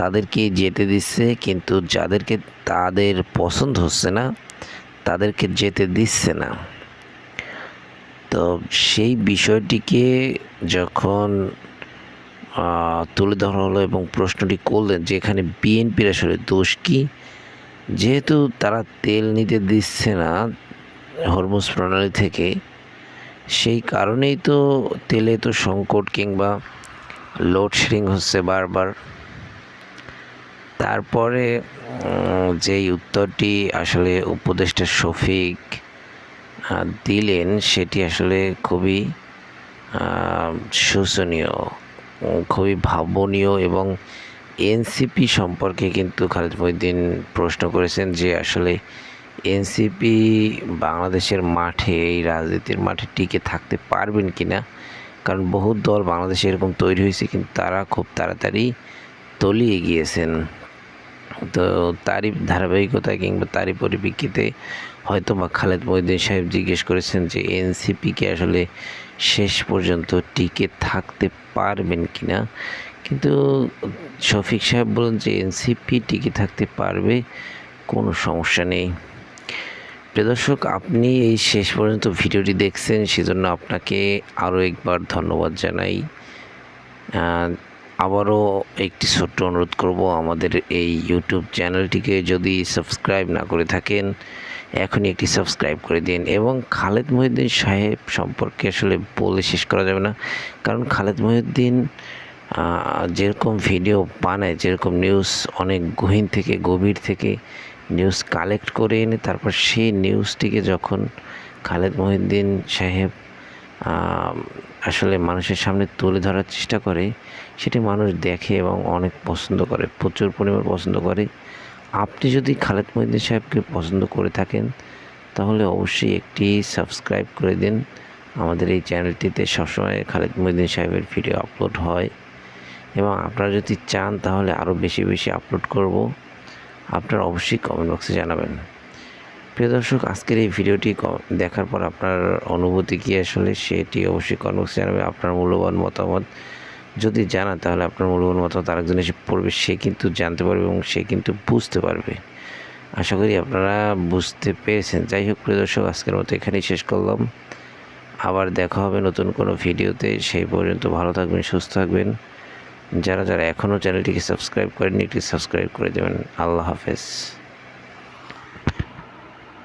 তাদেরকে যেতে দিচ্ছে, কিন্তু যাদেরকে তাদের পছন্দ হচ্ছে না তাদেরকে যেতে দিচ্ছে না। তো সেই বিষয়টিকে যখন তুলে ধরা হলো এবং প্রশ্নটি করলেন যে এখানে বিএনপির আসলে দোষ কি, যেহেতু তারা তেল নিতে দিচ্ছে না হরমুজ প্রণালী থেকে, সেই কারণেই তো তেলে তো সংকট কিংবা লোডশেডিং হচ্ছে বারবার। তারপরে যেই উত্তরটি আসলে উপদেষ্টা শফিক দিলেন সেটি আসলে খুবই শোচনীয়, খুবই ভাবনীয়। এবং এনসিপি সম্পর্কে কিন্তু খালেদ মহিউদ্দিন প্রশ্ন করেছেন যে আসলে এনসিপি বাংলাদেশের মাঠে, এই রাজনীতির মাঠে টিকে থাকতে পারবেন কিনা, কারণ বহু দল বাংলাদেশে এরকম তৈরি হয়েছে, কিন্তু তারা খুব তাড়াতাড়ি তলিয়ে গিয়েছেন। তো তারই ধারাবাহিকতা কিংবা তারই পরিপ্রেক্ষিতে হয়তো বা খালেদ মহিউদ্দিন সাহেব জিজ্ঞেস করেছেন যে এনসিপিকে আসলে শেষ পর্যন্ত টিকে থাকতে পারবেন কিনা, কিন্তু শফিক সাহেব বলেন যে এনসিপি টিকে থাকতে পারবে, কোনো সমস্যা নেই। প্রিয় দর্শক, আপনি এই শেষ পর্যন্ত ভিডিওটি দেখছেন, সেজন্য আপনাকে আরও একবার ধন্যবাদ জানাই। আবারও একটি ছোট্ট অনুরোধ করব, আমাদের এই ইউটিউব চ্যানেলটিকে যদি সাবস্ক্রাইব না করে থাকেন এখনই একটি সাবস্ক্রাইব করে দিন। এবং খালেদ মহিউদ্দিন সাহেব সম্পর্কে আসলে বলে শেষ করা যাবে না, কারণ খালেদ মহিউদ্দিন যেরকম ভিডিও বানায়, যেরকম নিউজ অনেক গভীর থেকে নিউজ কালেক্ট করে এনে তারপর সেই নিউজটিকে যখন খালেদ মহিউদ্দিন সাহেব আসলে মানুষের সামনে তুলে ধরার চেষ্টা করে, সেটি মানুষ দেখে এবং অনেক পছন্দ করে, প্রচুর পরিমাণ পছন্দ করে। আপনি যদি খালেদ মহিউদ্দিন সাহেবকে পছন্দ করে থাকেন তাহলে অবশ্যই একটি সাবস্ক্রাইব করে দিন। আমাদের এই চ্যানেলটিতে সবসময় খালেদ মহিউদ্দিন সাহেবের ভিডিও আপলোড হয়, এবং আপনারা যদি চান তাহলে আরও বেশি বেশি আপলোড করব। আপনারা অবশ্যই কমেন্ট বক্সে জানাবেন। প্রিয় দর্শক, আজকের এই ভিডিওটি দেখার পর আপনার অনুভূতি কী আসলে সেটি অবশ্যই কমেন্ট বক্সে জানাবেন। আপনার মূল্যবান মতামত যদি জানান তাহলে আপনার মূল্যবান মতামত আরেকজন এসে পড়বে, সে কিন্তু জানতে পারবে এবং সে কিন্তু বুঝতে পারবে। আশা করি আপনারা বুঝতে পেরেছেন। যাই হোক প্রিয় দর্শক, আজকের মতো এখানেই শেষ করলাম। আবার দেখা হবে নতুন কোনো ভিডিওতে। সেই পর্যন্ত ভালো থাকবেন, সুস্থ থাকবেন। যারা এখনও চ্যানেলটিকে সাবস্ক্রাইব করেননি একটি সাবস্ক্রাইব করে দেবেন। আল্লাহ হাফেজ।